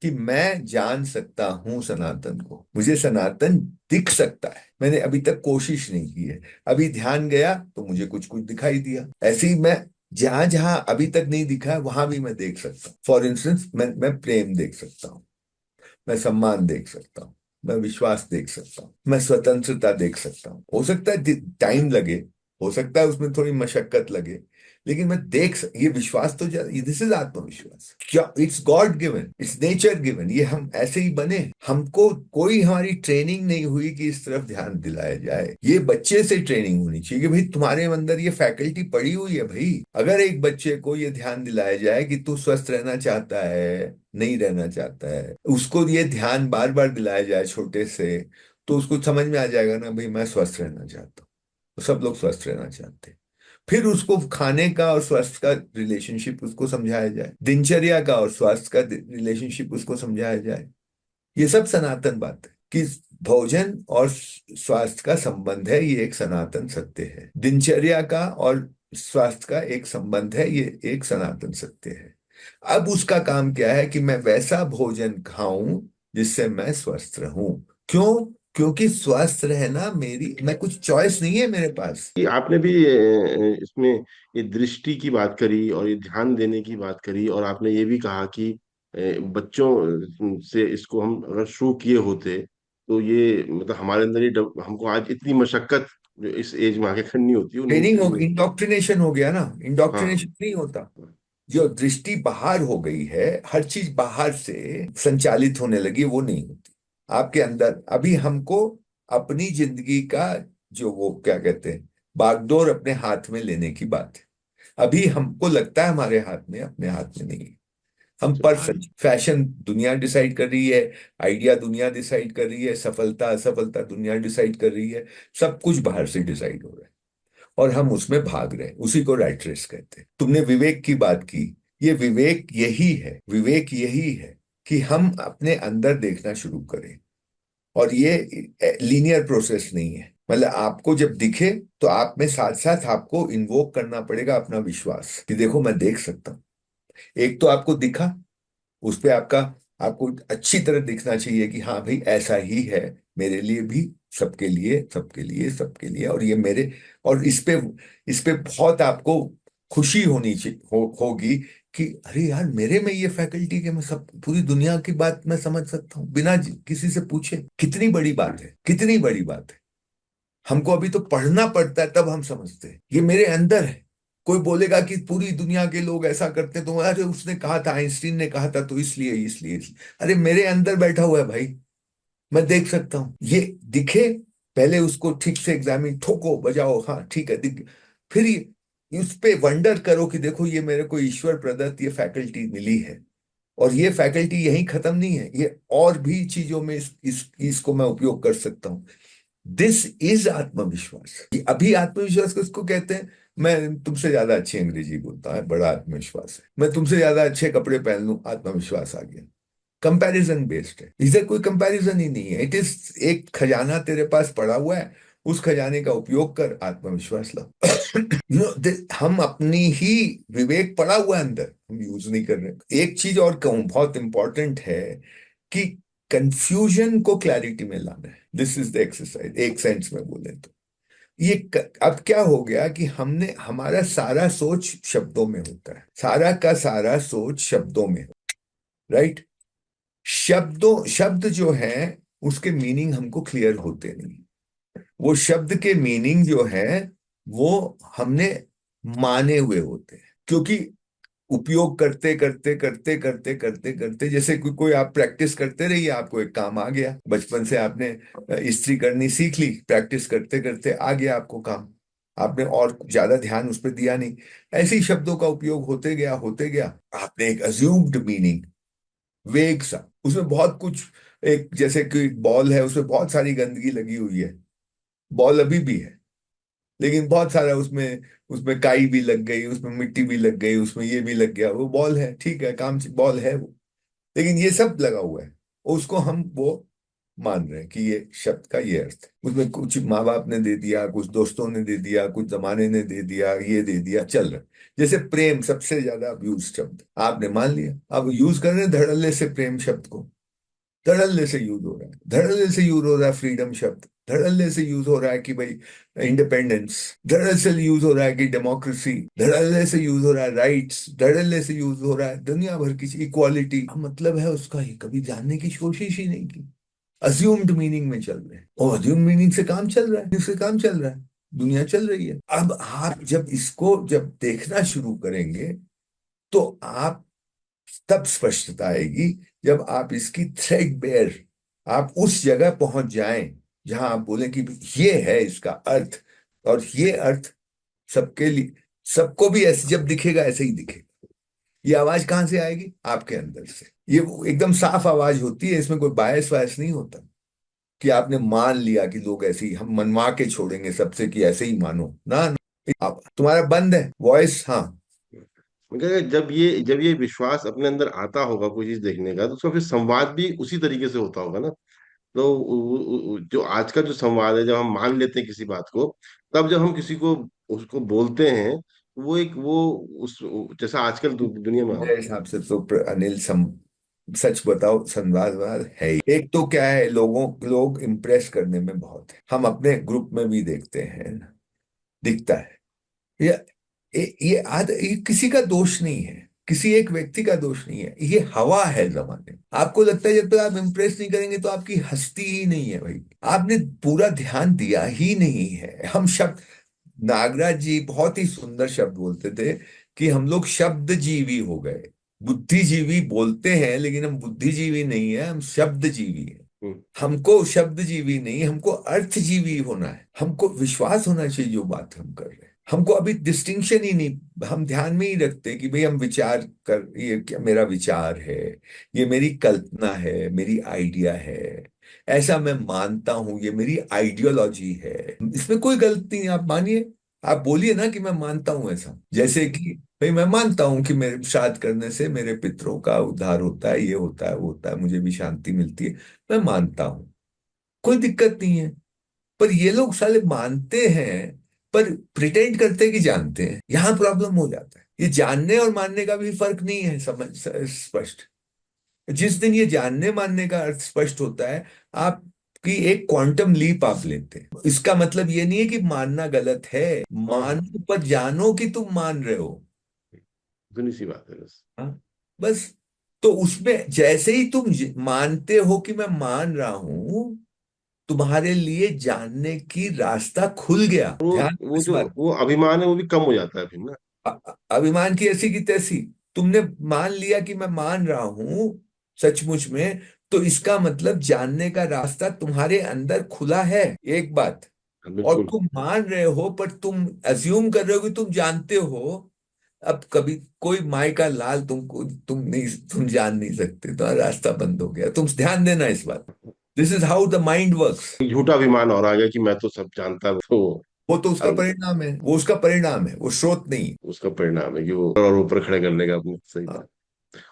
कि मैं जान सकता हूं सनातन को, मुझे सनातन दिख सकता है। मैंने अभी तक कोशिश नहीं की है, अभी ध्यान गया तो मुझे कुछ कुछ दिखाई दिया। ऐसे ही मैं जहां जहां अभी तक नहीं दिखा है वहां भी मैं देख सकता हूँ। फॉर इंस्टेंस, मैं प्रेम देख सकता हूँ, मैं सम्मान देख सकता हूँ, मैं विश्वास देख सकता हूँ, मैं स्वतंत्रता देख सकता हूँ। हो सकता है टाइम लगे, हो सकता है उसमें थोड़ी मशक्कत लगे, लेकिन मैं ये विश्वास तो, दिस इज आत्मविश्वास। क्या it's God given, it's nature given, ये हम ऐसे ही बने। हमको कोई हमारी ट्रेनिंग नहीं हुई कि इस तरफ ध्यान दिलाया जाए। ये बच्चे से ट्रेनिंग होनी चाहिए कि भाई तुम्हारे अंदर ये फैकल्टी पड़ी हुई है भाई। अगर एक बच्चे को ये ध्यान दिलाया जाए कि तू स्वस्थ रहना चाहता है, नहीं रहना चाहता है, उसको ये ध्यान बार बार दिलाया जाए छोटे से, तो उसको समझ में आ जाएगा ना भाई मैं स्वस्थ रहना चाहता हूँ। तो सब लोग स्वस्थ रहना चाहते हैं। फिर उसको खाने का और स्वास्थ्य का रिलेशनशिप उसको समझाया जाए, दिनचर्या का और स्वास्थ्य का रिलेशनशिप उसको समझाया जाए। ये सब सनातन बात है कि भोजन और स्वास्थ्य का संबंध है, ये एक सनातन सत्य है। दिनचर्या का और स्वास्थ्य का एक संबंध है, ये एक सनातन सत्य है। अब उसका काम क्या है कि मैं वैसा भोजन खाऊं जिससे मैं स्वस्थ रहूं। क्यों? क्योंकि स्वस्थ रहना मेरी, मैं कुछ चॉइस नहीं है मेरे पास। कि आपने भी इसमें ये दृष्टि की बात करी और ये ध्यान देने की बात करी, और आपने ये भी कहा कि बच्चों से इसको हम अगर शुरू किए होते तो ये मतलब हमारे अंदर ही हमको आज इतनी मशक्कत जो इस एज में आके करनी होती है वो नहीं ट्रेनिंग हो, करनी होती। इंडोक्ट्रिनेशन हो गया ना, हाँ। इंडोक्ट्रिनेशन नहीं होता। जो दृष्टि बाहर हो गई है, हर चीज बाहर से संचालित होने लगी, वो नहीं होती आपके अंदर। अभी हमको अपनी जिंदगी का, जो वो क्या कहते हैं, बागडोर अपने हाथ में लेने की बात है। अभी हमको लगता है हमारे हाथ में, अपने हाथ में नहीं है। हम पर भाई। सच, फैशन दुनिया डिसाइड कर रही है, आइडिया दुनिया डिसाइड कर रही है, सफलता असफलता दुनिया डिसाइड कर रही है, सब कुछ बाहर से डिसाइड हो रहा है, और हम उसमें भाग रहे हैं। उसी को रैट रेस कहते हैं। तुमने विवेक की बात की, ये विवेक यही है, विवेक यही है कि हम अपने अंदर देखना शुरू करें। और ये लीनियर प्रोसेस नहीं है, मतलब आपको जब दिखे तो आप में साथ साथ आपको इन्वोक करना पड़ेगा अपना विश्वास कि देखो मैं देख सकता हूँ। एक तो आपको दिखा, उस पे आपको अच्छी तरह दिखना चाहिए कि हाँ भाई ऐसा ही है, मेरे लिए भी, सबके लिए, सबके लिए, सबके लिए, और ये मेरे, और इस पे बहुत आपको खुशी होनी चाहिए, होगी कि अरे यार मेरे में ये फैकल्टी कि मैं सब पूरी दुनिया की बात मैं समझ सकता हूँ बिना किसी से पूछे। कितनी बड़ी बात है, कितनी बड़ी बात है। हमको अभी तो पढ़ना पड़ता है तब हम समझते हैं, ये मेरे अंदर है। कोई बोलेगा कि पूरी दुनिया के लोग ऐसा करते हैं, तो अरे उसने कहा था, आइंस्टीन ने कहा था, तो इसलिए अरे मेरे अंदर बैठा हुआ है भाई, मैं देख सकता हूँ। ये दिखे, पहले उसको ठीक से एग्जामिन, ठोको बजाओ, हाँ ठीक है दिख, फिर उस पे वंडर करो कि देखो ये मेरे को ईश्वर प्रदत्त ये फैकल्टी मिली है, और ये फैकल्टी यहीं खत्म नहीं है, ये और भी चीजों में इसको मैं उपयोग कर सकता हूँ। दिस इज आत्मविश्वास। कि अभी आत्मविश्वास किसको कहते हैं? मैं तुमसे ज्यादा अच्छी अंग्रेजी बोलता है, बड़ा आत्मविश्वास है। मैं तुमसे ज्यादा अच्छे कपड़े पहन लूं, आत्मविश्वास आ गया। कंपैरिजन बेस्ड है, इधर कोई कंपैरिजन ही नहीं है। इट इज एक खजाना तेरे पास पड़ा हुआ है, उस खजाने का उपयोग कर, आत्मविश्वास ला। हम अपनी ही, विवेक पड़ा हुआ है अंदर, हम यूज नहीं कर रहे। एक चीज और कहूं, बहुत इंपॉर्टेंट है कि कंफ्यूजन को क्लैरिटी में लाना है। दिस इज द एक्सरसाइज, एक सेंस में बोले तो। अब क्या हो गया कि हमने, हमारा सारा सोच शब्दों में होता है, सारा का सारा सोच शब्दों में, राइट? शब्द जो है उसके मीनिंग हमको क्लियर होते नहीं। वो शब्द के मीनिंग जो है वो हमने माने हुए होते हैं, क्योंकि उपयोग करते करते करते करते करते करते, जैसे कोई आप प्रैक्टिस करते रहिए, आपको एक काम आ गया, बचपन से आपने इस्त्री करनी सीख ली, प्रैक्टिस करते करते आ गया आपको काम, आपने और ज्यादा ध्यान उस पर दिया नहीं। ऐसे ही शब्दों का उपयोग होते गया, होते गया, आपने एक अज्यूम्ड मीनिंग वेग सा, उसमें बहुत कुछ, एक जैसे कि बॉल है उसमें बहुत सारी गंदगी लगी हुई है, बॉल अभी भी है, लेकिन बहुत सारा उसमें, उसमें काई भी लग गई, उसमें मिट्टी भी लग गई, उसमें ये भी लग गया, वो बॉल है, ठीक है, काम बॉल है वो, लेकिन ये सब लगा हुआ है, उसको हम वो मान रहे हैं कि ये शब्द का ये अर्थ है। उसमें कुछ माँ बाप ने दे दिया, कुछ दोस्तों ने दे दिया, कुछ जमाने ने दे दिया, ये दे दिया, चल रहा है। जैसे प्रेम सबसे ज्यादा अब्यूज शब्द, आपने मान लिया, अब यूज कर रहे हैं धड़ल्ले से प्रेम शब्द को, धड़ल्ले से यूज हो रहा है, धड़ल्ले से यूज हो रहा है फ्रीडम शब्द, धड़ल्ले से यूज हो रहा है कि भाई इंडिपेंडेंस, धड़ल्ले से यूज हो रहा है कि डेमोक्रेसी, धड़ल्ले से यूज हो रहा है राइट्स, धड़ल्ले से यूज हो रहा है दुनिया भर की इक्वालिटी, मतलब है उसका ही कभी जानने की कोशिश ही नहीं की, अज्यूम्ड मीनिंग में चल रहे हैं, और अज्यूम मीनिंग से काम चल रहा है, इससे काम चल रहा है, दुनिया चल रही है। अब आप जब इसको जब देखना शुरू करेंगे तो आप, तब स्पष्टता आएगी जब आप इसकी थ्रेड बेयर, आप उस जगह पहुंच जाएं जहां आप बोलें कि ये है इसका अर्थ, और ये अर्थ सबके लिए, सबको भी ऐसे जब दिखेगा ऐसे ही दिखेगा। ये आवाज कहां से आएगी? आपके अंदर से, ये वो एकदम साफ आवाज होती है, इसमें कोई बायस वायस नहीं होता कि आपने मान लिया कि लोग ऐसे ही, हम मनवा के छोड़ेंगे सबसे कि ऐसे ही मानो ना, आप तुम्हारा बंद है वॉइस, हाँ। मगर जब ये विश्वास अपने अंदर आता होगा कोई चीज देखने का, तो उसका फिर संवाद भी उसी तरीके से होता होगा ना। तो जो आज का जो संवाद है, जब हम मान लेते हैं किसी बात को, तब जब हम किसी को उसको बोलते हैं, वो एक वो उस जैसा आजकल दुनिया में मेरे हिसाब से तो अनिल, सच बताओ, संवादवाद है ही। एक तो क्या है, लोग इम्प्रेस करने में बहुत है, हम अपने ग्रुप में भी देखते हैं ना, दिखता है। ये ये किसी का दोष नहीं है, किसी एक व्यक्ति का दोष नहीं है, ये हवा है जमाने में। आपको लगता है जब तक आप इम्प्रेस नहीं करेंगे तो आपकी हस्ती ही नहीं है भाई, आपने पूरा ध्यान दिया ही नहीं है। हम शब्द, नागराज जी बहुत ही सुंदर शब्द बोलते थे कि हम लोग शब्द जीवी हो गए, बुद्धिजीवी बोलते हैं लेकिन हम बुद्धिजीवी नहीं है, हम शब्द जीवी है। हम्म। हमको शब्द जीवी नहीं, हमको अर्थजीवी होना है, हमको विश्वास होना चाहिए जो बात हम कर रहे हैं। हमको अभी डिस्टिंक्शन ही नहीं, हम ध्यान में ही रखते कि भाई हम विचार कर, ये क्या मेरा विचार है, ये मेरी कल्पना है, मेरी आइडिया है, ऐसा मैं मानता हूं, ये मेरी आइडियोलॉजी है, इसमें कोई गलती नहीं, आप मानिए, आप बोलिए ना कि मैं मानता हूं ऐसा, जैसे कि भाई मैं मानता हूं कि मेरे श्राद्ध करने से मेरे पितरों का उद्धार होता है, ये होता है वो होता है, मुझे भी शांति मिलती है, मैं मानता हूं, कोई दिक्कत नहीं है। पर ये लोग साले मानते हैं पर प्रिटेंड करते कि जानते हैं, यहां प्रॉब्लम हो जाता है। ये जानने और मानने का भी फर्क नहीं है, समझ स्पष्ट। जिस दिन ये जानने मानने का अर्थ स्पष्ट होता है, आपकी एक क्वांटम लीप आप लेते हैं। इसका मतलब ये नहीं है कि मानना गलत है, हाँ हाँ, मानो पर जानो कि तुम मान रहे हो। इतनी सी बात है बस। हाँ, बस। तो उसमें जैसे ही तुम मानते हो कि मैं मान रहा हूं, तुम्हारे लिए जानने की रास्ता खुल गया, वो ध्यान दो वो इस जो बात। वो अभिमान है वो भी कम हो जाता है फिर ना। अभिमान की ऐसी की तैसी, तुमने मान लिया कि मैं मान रहा हूं सचमुच में, तो इसका मतलब जानने का रास्ता तुम्हारे अंदर खुला है, एक बात। हाँ, और बिल्कुल। तुम मान रहे हो पर तुम अज्यूम कर रहे हो कि तुम जानते हो। अब कभी कोई माई का लाल तुमको, तुम जान नहीं सकते, तो रास्ता बंद हो गया, तुम ध्यान देना इस बात। This is how the mind works. एक झूठा अभिमान और आ गया कि मैं तो सब जानता हूँ, तो वो तो उसका अब परिणाम है, वो उसका परिणाम है, वो स्रोत नहीं है। उसका परिणाम है कि वो और ऊपर खड़े करने का अपने, सही बात।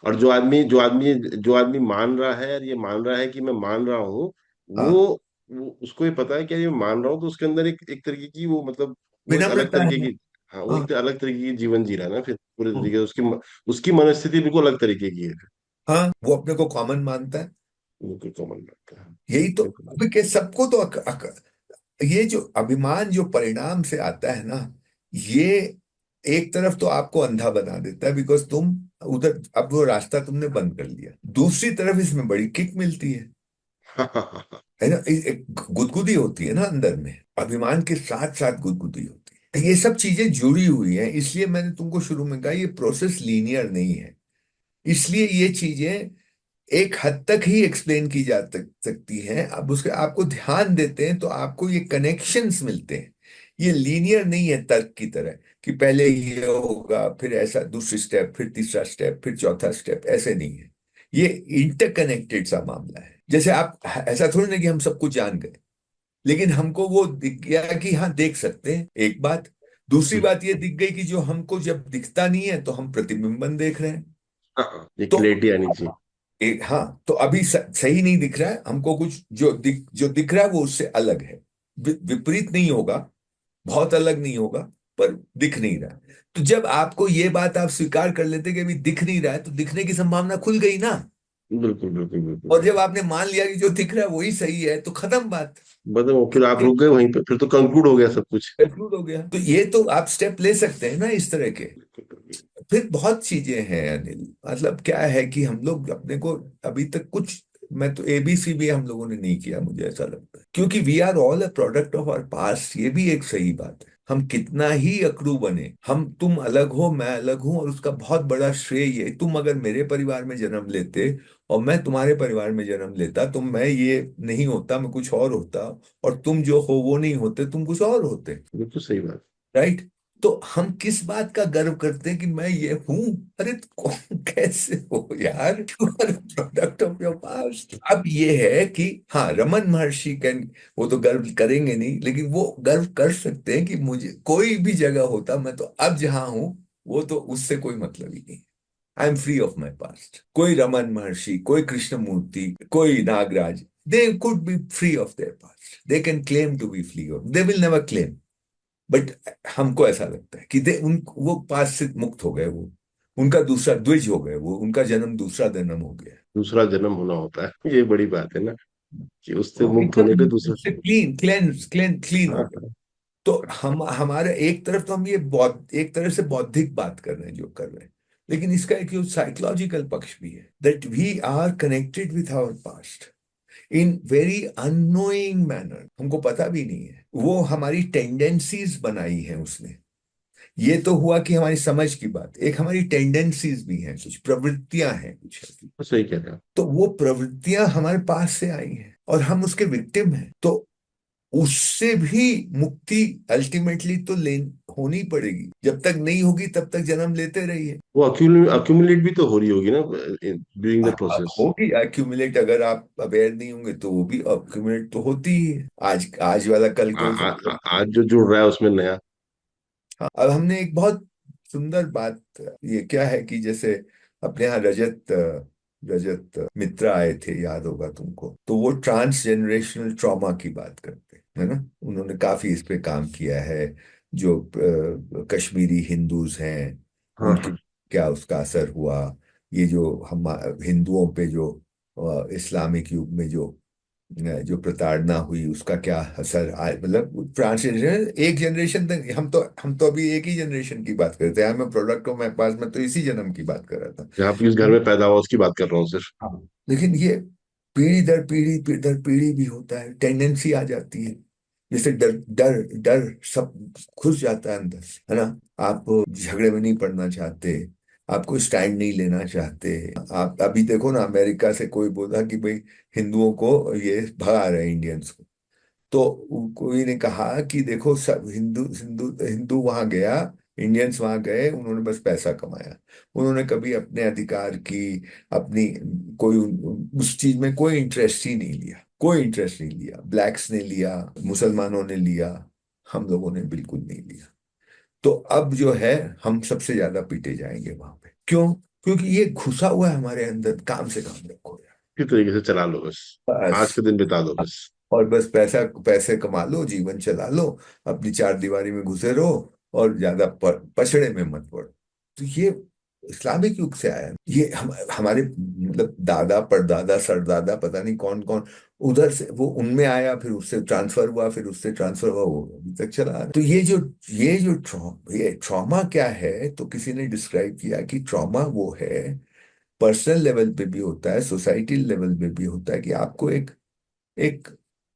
और जो आदमी मान रहा है, और ये मान रहा है कि मैं मान रहा हूँ, हाँ, वो उसको ये पता है कि ये मैं मान रहा हूँ, तो उसके अंदर एक एक तरीके की वो मतलब वो एक अलग विनम्रता तरीके है। की, हाँ, वो हाँ, एक अलग तरीके की जीवन जी रहा है ना फिर, पूरे हाँ, तरीके से उसकी मनस्थिति बिल्कुल अलग तरीके की है फिर। हाँ, वो अपने को कॉमन मानता है। बिल्कुल कॉमन लगता है। यही तो, बिल्कुल। अभी के सबको तो ये जो अभिमान जो परिणाम से आता है ना, ये एक तरफ तो आपको अंधा बना देता है, बिकॉज तुम उधर, अब वो रास्ता तुमने बंद कर लिया, दूसरी तरफ इसमें बड़ी किक मिलती है ना, एक गुदगुदी होती है ना अंदर में, अभिमान के साथ साथ गुदगुदी होती है, ये सब चीजें जुड़ी हुई हैं, इसलिए मैंने तुमको शुरू में कहा ये प्रोसेस लीनियर नहीं है। इसलिए ये चीजें एक हद तक ही एक्सप्लेन की जा सकती हैं, अब उसके आपको ध्यान देते हैं तो आपको ये कनेक्शंस मिलते हैं। ये लीनियर नहीं है तर्क की तरह कि पहले ये होगा फिर ऐसा, दूसरी स्टेप, फिर तीसरा स्टेप, फिर चौथा स्टेप, ऐसे नहीं है। ये इंटरकनेक्टेड सा मामला है। जैसे आप, ऐसा थोड़ी ना कि हम सब कुछ जान गए, लेकिन हमको वो दिख गया कि हाँ देख सकते हैं, एक बात। दूसरी बात ये दिख गई कि जो हमको जब दिखता नहीं है तो हम प्रतिबिंबन देख रहे हैं। हाँ, ये तो क्लैरिटी आनी चाहिए। एक, हाँ, तो अभी सही नहीं दिख रहा है हमको कुछ, जो दिख रहा है वो उससे अलग है। विपरीत नहीं होगा, बहुत अलग नहीं होगा, पर दिख नहीं रहा है। तो जब आपको ये बात आप स्वीकार कर लेते कि अभी दिख नहीं रहा है, तो दिखने की संभावना खुल गई ना। बिल्कुल बिल्कुल बिल्कुल। और जब आपने मान लिया कि जो दिख रहा है वही सही है, तो खत्म बात। मतलब फिर आप रुक गए वहीं पे, फिर तो कंक्लूड हो गया सब कुछ। कंक्लूड हो गया। तो ये तो आप स्टेप ले सकते हैं ना इस तरह के। फिर बहुत चीजें हैं अनिल, मतलब क्या है कि हम लोग अपने को अभी तक कुछ, मैं तो एबीसी भी हम लोगों ने नहीं किया, मुझे ऐसा लगता है, क्योंकि we are all a product of our past. ये भी एक सही बात है। हम कितना ही अकड़ू बने, हम, तुम अलग हो, मैं अलग हूं, और उसका बहुत बड़ा श्रेय ये, तुम अगर मेरे परिवार में जन्म लेते और मैं तुम्हारे परिवार में जन्म लेता, तो मैं ये नहीं होता, मैं कुछ और होता। और तुम जो हो वो नहीं होते, तुम कुछ और होते। बिल्कुल सही बात। राइट। तो हम किस बात का गर्व करते हैं कि मैं ये हूं? अरे तो कैसे हो यार, you are product of your past. अब ये है कि हाँ, रमन महर्षि कैन, वो तो गर्व करेंगे नहीं, लेकिन वो गर्व कर सकते हैं कि मुझे कोई भी जगह होता, मैं तो अब जहां हूं, वो तो उससे कोई मतलब ही नहीं। I am free of my past. कोई रमन महर्षि, कोई कृष्णमूर्ति, कोई Nagaraj, they could be free of their past, they can claim to be free of, they will never claim. But हमको ऐसा लगता है कि वो पास से मुक्त हो गए, वो उनका दूसरा द्विज हो गए, वो उनका जन्म दूसरा जन्म हो गया। दूसरा जन्म होना होता है, ये बड़ी बात है ना, कि उससे वो मुक्त होने पे एकदम दूसरा। उससे क्लीन क्लीन हो हाँ गए। हाँ। तो हम, हमारे एक तरफ तो हम ये एक तरह से बौद्धिक बात कर रहे हैं जो कर रहे हैं, लेकिन इसका एक साइकोलॉजिकल पक्ष भी है, that we are connected with our past in very unknowing manner. हमको पता भी नहीं है, वो हमारी टेंडेंसीज बनाई है उसने। ये तो हुआ कि हमारी समझ की बात, एक हमारी टेंडेंसीज भी हैं, कुछ प्रवृत्तियां हैं कुछ ऐसी। तो सही कह रहे हैं तो वो प्रवृत्तियां हमारे पास से आई हैं और हम उसके विक्टिम हैं। तो उससे भी मुक्ति अल्टीमेटली तो ले होनी पड़ेगी। जब तक नहीं होगी तब तक जन्म लेते रहिए। वो अक्यूमुलेट भी तो हो रही होगी ना ड्यूरिंग द प्रोसेस। होगी एक्यूमुलेट, अगर आप अवेयर नहीं होंगे तो वो भी एक्यूमुलेट तो होती ही है। आज आज वाला कल को समझो। आज जो जुड़ रहा है उसमें नया। हाँ, अब हमने एक बहुत सुंदर बात, ये क्या है कि जैसे अपने यहाँ रजत मित्र आए थे, याद होगा तुमको, तो वो ट्रांस जनरेशनल ट्रॉमा की बात करते हैं, है ना। उन्होंने काफी इस पे काम किया है। जो कश्मीरी हिंदूज हैं, हाँ उनके हाँ। क्या उसका असर हुआ। ये जो हम हिंदुओं पे जो इस्लामिक युग में जो प्रताड़ना हुई, उसका क्या असर आए, मतलब ट्रांसजेंडर एक जनरेशन तक। हम तो अभी एक ही जनरेशन की बात करते हैं, मैं प्रोडक्ट ऑफ माय पास में तो इसी जन्म की बात कर रहा था। जहाँ पे इस घर में पैदा हुआ उसकी बात कर रहा हूँ सिर्फ। हाँ। लेकिन ये पीढ़ी दर पीढ़ी दर पीढ़ी भी होता है, टेंडेंसी आ जाती है। जैसे डर डर डर सब घुस जाता है अंदर, है ना। आप झगड़े में नहीं पड़ना चाहते, आपको स्टैंड नहीं लेना चाहते। आप अभी देखो ना, अमेरिका से कोई बोला कि भाई हिंदुओं को ये भगा रहे हैं इंडियंस को, तो कोई ने कहा कि देखो, सब हिंदू हिंदू हिंदू वहां गया, इंडियंस वहां गए, उन्होंने बस पैसा कमाया। उन्होंने कभी अपने अधिकार की, अपनी कोई उस चीज में कोई इंटरेस्ट ही नहीं लिया, कोई इंटरेस्ट नहीं लिया। ब्लैक्स ने लिया, मुसलमानों ने लिया, हम लोगों ने बिल्कुल नहीं लिया। तो अब जो है, हम सबसे ज्यादा पीटे जाएंगे वहां पे। क्यों? क्योंकि ये घुसा हुआ है हमारे अंदर, काम से काम रखो यार। किस तरीके से चला लो बस, आज बस। के दिन बिता दो बस। और बस पैसा, पैसे कमा लो, जीवन चला लो, अपनी चार दीवारी में घुसे रहो, और ज्यादा पछड़े में मत पड़ो। तो ये इस्लामिक युग से आया है। ये हमारे मतलब दादा परदादा सरदादा, पता नहीं कौन कौन उधर से वो उनमें आया, फिर उससे ट्रांसफर हुआ, फिर उससे ट्रांसफर हुआ, वो अभी तक चला आ रहा है। तो ये ट्रॉमा क्या है, तो किसी ने डिस्क्राइब किया कि ट्रॉमा वो है, पर्सनल लेवल पे भी होता है, सोसाइटी लेवल पे भी होता है, कि आपको एक एक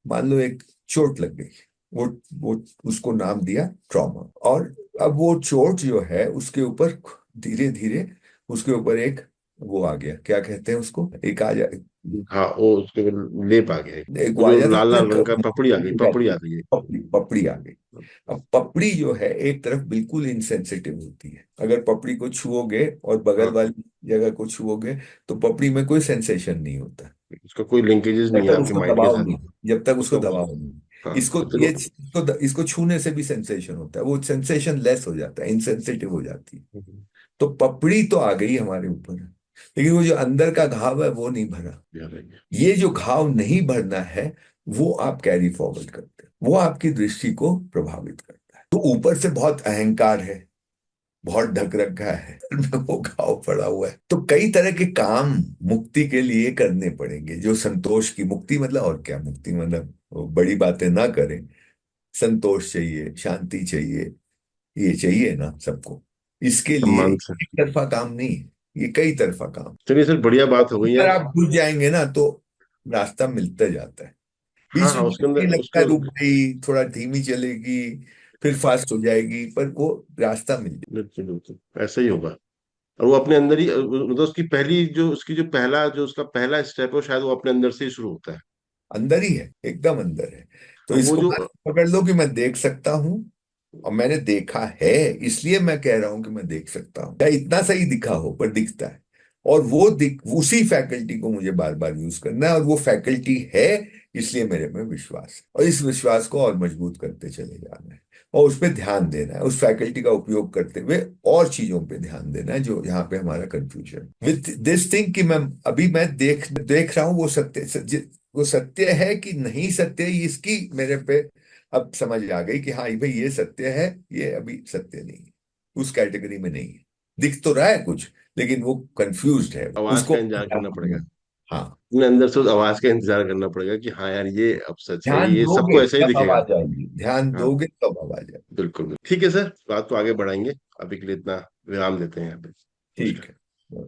मान लो एक चोट लग गई, वो वो उसको नाम दिया ट्रॉमा। और अब वो चोट जो है उसके ऊपर धीरे धीरे उसके ऊपर एक वो आ गया, क्या कहते हैं उसको, एक आ जा हाँ, वो उसके लेप आ गया, एक वो वो आ जो जाता लाल है लाल ना, रंग का पपड़ी आ गई, पपड़ी आ गई है। पपड़ी पपड़ी आ गई। अब पपड़ी जो है एक तरफ बिल्कुल इंसेंसिटिव होती है, अगर पपड़ी को छुओगे और बगल हाँ, वाली जगह को छुओगे तो पपड़ी में कोई सेंसेशन नहीं होता, उसका कोई लिंकेजेस जब नहीं है तक आपके उसको माइंड के दबाव साथ। नहीं, जब तक उसको उसका दबाव नहीं। हाँ, इसको जब तक ये इसको छूने से भी सेंसेशन होता है, वो सेंसेशन लेस हो जाता है, इंसेंसिटिव हो जाती है। तो पपड़ी तो आ गई हमारे ऊपर, लेकिन वो जो अंदर का घाव है वो नहीं भरा। याद रहेंगे। ये जो घाव नहीं भरना है वो आप कैरी फॉरवर्ड करते हैं, वो आपकी दृष्टि को प्रभावित करता है। तो ऊपर से बहुत अहंकार है, बहुत ढक रखा है में वो घाव पड़ा हुआ है। तो कई तरह के काम मुक्ति के लिए करने पड़ेंगे, जो संतोष की मुक्ति मतलब, और क्या मुक्ति मतलब वो बड़ी बातें ना करें, संतोष चाहिए, शांति चाहिए, ये चाहिए ना सबको। इसके लिए सम्मान से। एक तरफा काम नहीं है, ये कई तरफा काम। चलिए सर, बढ़िया बात हो गई अगर है। आप घुस जाएंगे ना तो रास्ता मिलता जाता है। हाँ बीच हाँ, में उसके नहीं अंदर लगता, उसके रुक गई, थोड़ा धीमी चलेगी, फिर फास्ट हो जाएगी, पर वो रास्ता मिल जाए। बिल्कुल बिल्कुल ऐसा ही होगा। और वो अपने अंदर ही, मतलब उसकी पहली जो उसकी जो पहला जो उसका पहला स्टेप है वो शायद वो अपने अंदर से ही शुरू होता है। अंदर ही है, एकदम अंदर है। तो और वो इसको जो बस पकड़ लो कि मैं देख सकता हूँ, और मैंने देखा है, इसलिए मैं कह रहा हूं कि मैं देख सकता हूँ, चाहे इतना सही दिखा हो पर दिखता है। और वो उसी फैकल्टी को मुझे बार बार यूज करना है, और वो फैकल्टी है, इसलिए मेरे में विश्वास है, और इस विश्वास को और मजबूत करते चले जाना है, और उस पर ध्यान देना है, उस फैकल्टी का उपयोग करते हुए और चीजों पे ध्यान देना है जो यहाँ पे हमारा कंफ्यूजन विथ दिस थिंग कि मैं देख देख रहा हूँ, वो वो सत्य है कि नहीं सत्य है, इसकी मेरे पे अब समझ आ गई कि हाँ भाई ये सत्य है, ये अभी सत्य नहीं है, उस कैटेगरी में नहीं है। दिख तो रहा है कुछ, लेकिन वो कंफ्यूज्ड है, आवाज उसको का इंतजार करना पड़ेगा। हाँ। अपने अंदर से उस आवाज का इंतजार करना पड़ेगा कि हाँ यार, ये अब सच है, ध्यान ये दोगे सबको ऐसा ही तब दिखेगा। आवाज आएगी, ध्यान हाँ, दोगे तब आवाज आएगी। बिल्कुल बिल्कुल। ठीक है सर, बात को आगे बढ़ाएंगे। अभी के लिए इतना विराम देते हैं यहाँ पे। ठीक नमस्कार। है।